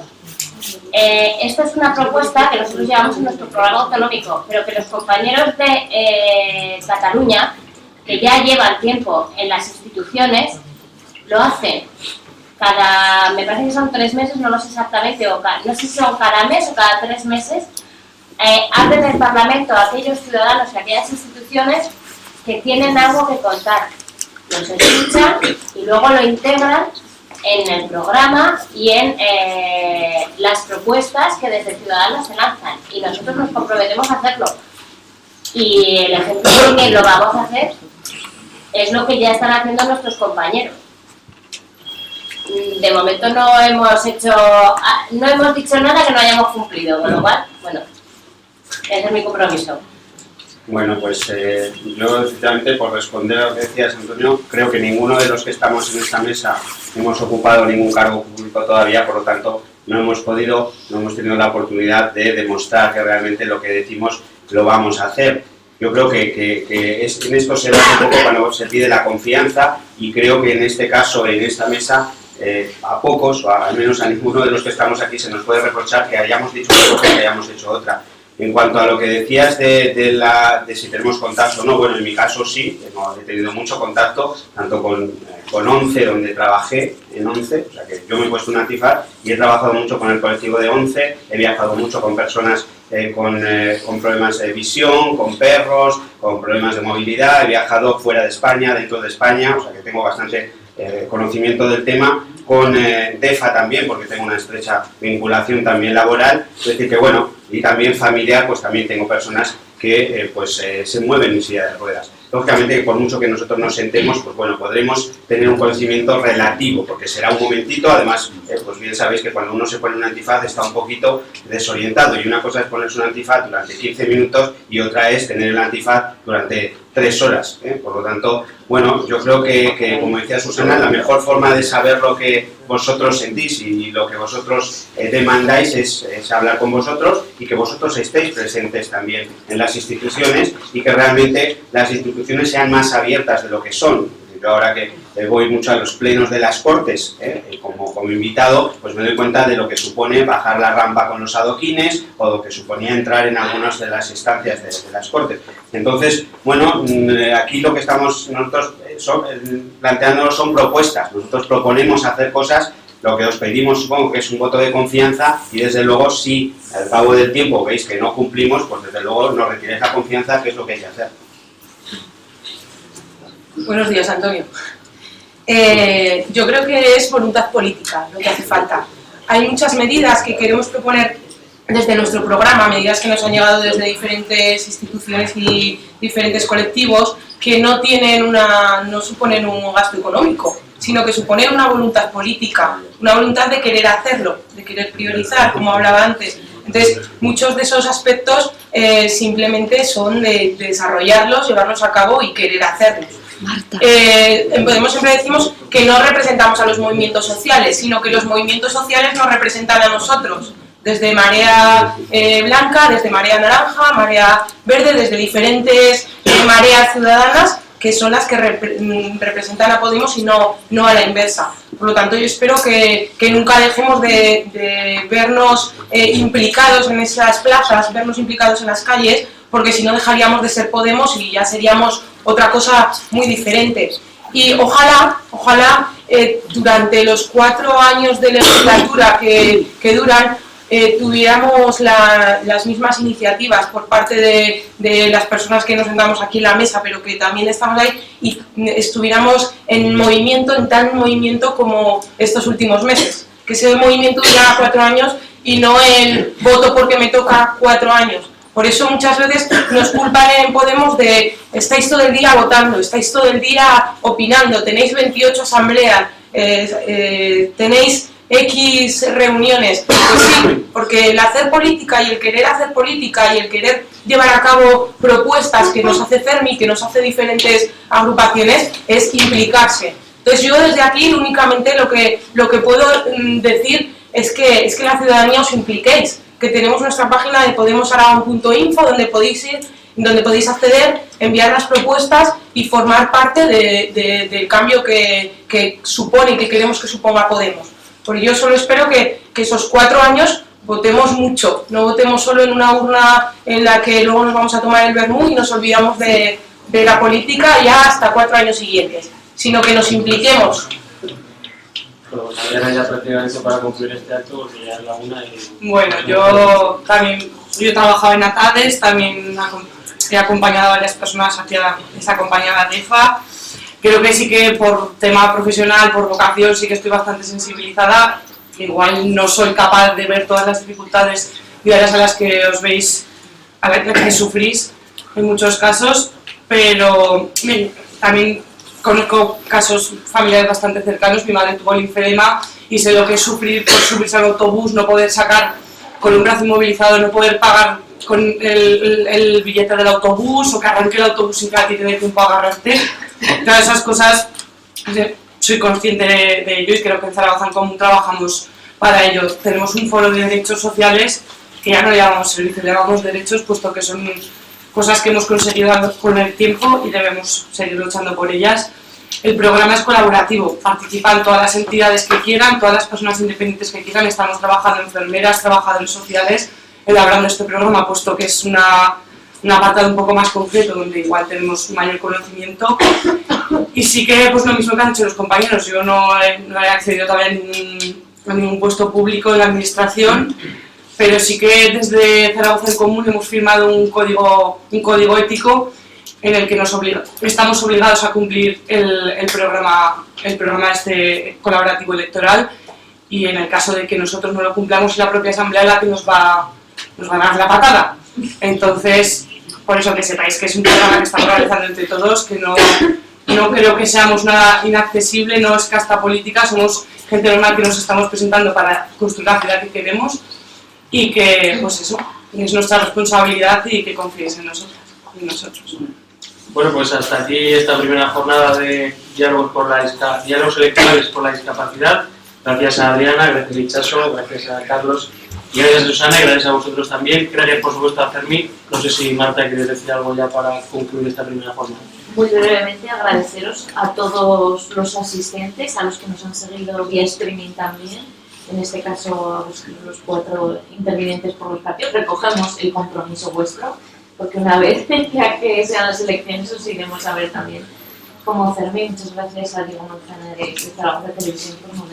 Esta es una propuesta que nosotros llevamos en nuestro programa autonómico, pero que los compañeros de Cataluña, que ya llevan tiempo en las instituciones, lo hacen. Me parece que son 3 meses, no lo sé exactamente, no sé si son cada mes o cada 3 meses, abren el Parlamento a aquellos ciudadanos y a aquellas instituciones que tienen algo que contar. Los escuchan y luego lo integran en el programa y en las propuestas que desde Ciudadanos se lanzan, y nosotros nos comprometemos a hacerlo, y el ejemplo de que lo vamos a hacer es lo que ya están haciendo nuestros compañeros. De momento no hemos dicho nada que no hayamos cumplido, con lo cual, bueno, ese es mi compromiso. Bueno, pues yo, efectivamente, por responder a lo que decías, Antonio, creo que ninguno de los que estamos en esta mesa hemos ocupado ningún cargo público todavía, por lo tanto, no hemos tenido la oportunidad de demostrar que realmente lo que decimos lo vamos a hacer. Yo creo que en esto se da un poco cuando se pide la confianza, y creo que en este caso, en esta mesa, a pocos, o al menos a ninguno de los que estamos aquí, se nos puede reprochar que hayamos dicho una cosa y que hayamos hecho otra. En cuanto a lo que decías de si tenemos contacto o no, bueno, en mi caso sí, he tenido mucho contacto, tanto con ONCE, donde trabajé en ONCE, o sea que yo me he puesto un antifaz y he trabajado mucho con el colectivo de ONCE, he viajado mucho con personas con problemas de visión, con perros, con problemas de movilidad, he viajado fuera de España, dentro de España, o sea que tengo bastante conocimiento del tema, con DEFA también, porque tengo una estrecha vinculación también laboral, es decir que bueno, y también familiar, pues también tengo personas que se mueven en silla de ruedas. lógicamente por mucho que nosotros nos sentemos, pues bueno, podremos tener un conocimiento relativo, porque será un momentito, además, pues bien sabéis que cuando uno se pone un antifaz está un poquito desorientado, y una cosa es ponerse un antifaz durante 15 minutos y otra es tener el antifaz durante 3 horas, Por lo tanto, bueno, yo creo que, como decía Susana, la mejor forma de saber lo que vosotros sentís y lo que vosotros demandáis es hablar con vosotros y que vosotros estéis presentes también en las instituciones y que realmente las instituciones sean más abiertas de lo que son. Yo ahora que voy mucho a los plenos de las Cortes, como invitado, pues me doy cuenta de lo que supone bajar la rampa con los adoquines o lo que suponía entrar en algunas de las instancias de las Cortes. Entonces, bueno, aquí lo que estamos nosotros planteando son propuestas. Nosotros proponemos hacer cosas. Lo que os pedimos, supongo que es un voto de confianza y desde luego si al cabo del tiempo veis que no cumplimos, pues desde luego nos retiréis la confianza, que es lo que hay que hacer. Buenos días, Antonio. Yo creo que es voluntad política lo que hace falta. Hay muchas medidas que queremos proponer desde nuestro programa, medidas que nos han llegado desde diferentes instituciones y diferentes colectivos, que no suponen un gasto económico, sino que suponen una voluntad política, una voluntad de querer hacerlo, de querer priorizar, como hablaba antes. Entonces, muchos de esos aspectos simplemente son de desarrollarlos, llevarlos a cabo y querer hacerlos. En Podemos siempre decimos que no representamos a los movimientos sociales, sino que los movimientos sociales nos representan a nosotros, desde Marea Blanca, desde Marea Naranja, Marea Verde, desde diferentes mareas ciudadanas, que son las que representan a Podemos y no a la inversa. Por lo tanto, yo espero que nunca dejemos de vernos implicados en esas plazas, vernos implicados en las calles, porque si no dejaríamos de ser Podemos y ya seríamos otra cosa muy diferente. Y ojalá durante los 4 años de legislatura que duran, tuviéramos las mismas iniciativas por parte de las personas que nos sentamos aquí en la mesa, pero que también estamos ahí, y estuviéramos en tan movimiento como estos últimos meses. Que ese movimiento dura 4 años y no el voto porque me toca 4 años. Por eso muchas veces nos culpan en Podemos de estáis todo el día votando, estáis todo el día opinando, tenéis 28 asambleas, tenéis X reuniones. Pues sí, porque el hacer política y el querer hacer política y el querer llevar a cabo propuestas que nos hace Fermi, que nos hace diferentes agrupaciones, es implicarse. Entonces yo desde aquí únicamente lo que puedo decir es que la ciudadanía os impliquéis, que tenemos nuestra página de podemosaragón.info donde podéis acceder, enviar las propuestas y formar parte del cambio que supone y que queremos que suponga Podemos. Porque yo solo espero que esos 4 años votemos mucho, no votemos solo en una urna en la que luego nos vamos a tomar el vermú y nos olvidamos de la política ya hasta 4 años siguientes, sino que nos impliquemos. Ya prácticamente para concluir este acto, porque ya es la 1 y... Bueno, yo he trabajado en ATADES, también he acompañado a varias personas hacia esa compañía de EFA. Creo que sí que por tema profesional, por vocación, sí que estoy bastante sensibilizada. Igual no soy capaz de ver todas las dificultades diarias a las que os veis, a las que sufrís en muchos casos, pero también conozco casos familiares bastante cercanos. Mi madre tuvo linfedema y sé lo que es sufrir por subirse al autobús, no poder sacar con un brazo inmovilizado, no poder pagar con el billete del autobús o que arranque el autobús sin que a ti te dé tiempo a agarrarte. Todas esas cosas soy consciente de ello y creo que en Zaragoza en Común trabajamos para ello. Tenemos un foro de derechos sociales que ya no le llamamos servicios, le llamamos derechos, puesto que son cosas que hemos conseguido con el tiempo y debemos seguir luchando por ellas. El programa es colaborativo, participan todas las entidades que quieran, todas las personas independientes que quieran. Estamos trabajando enfermeras, trabajadores sociales, elaborando este programa, puesto que es un apartado un poco más concreto, donde igual tenemos mayor conocimiento. Y sí que, pues lo mismo que han hecho los compañeros, yo no he accedido todavía a ningún puesto público en la administración, pero sí que desde Zaragoza en Común hemos firmado un código ético en el que estamos obligados a cumplir el programa este colaborativo electoral, y en el caso de que nosotros no lo cumplamos, es la propia asamblea la que nos va a dar la patada. Entonces, Por eso que sepáis que es un programa que estamos realizando entre todos, que no creo que seamos nada inaccesible, no es casta política, somos gente normal que nos estamos presentando para construir la ciudad que queremos y que, pues eso, es nuestra responsabilidad y que confíes en nosotras y nosotros. Bueno, pues hasta aquí esta primera jornada de diálogos electorales por la discapacidad. Gracias a Adriana, gracias a Itxaso, gracias a Carlos y gracias a Susana y gracias a vosotros también. Gracias por supuesto a Fermín. No sé si Marta quiere decir algo ya para concluir esta primera jornada. Muy brevemente agradeceros a todos los asistentes, a los que nos han seguido vía streaming también, en este caso a los 4 intervinientes por los partidos. Recogemos el compromiso vuestro, porque una vez ya que sean las elecciones os iremos a ver también como Fermín. Muchas gracias a Diego Manzanares de Zaragoza Televisión por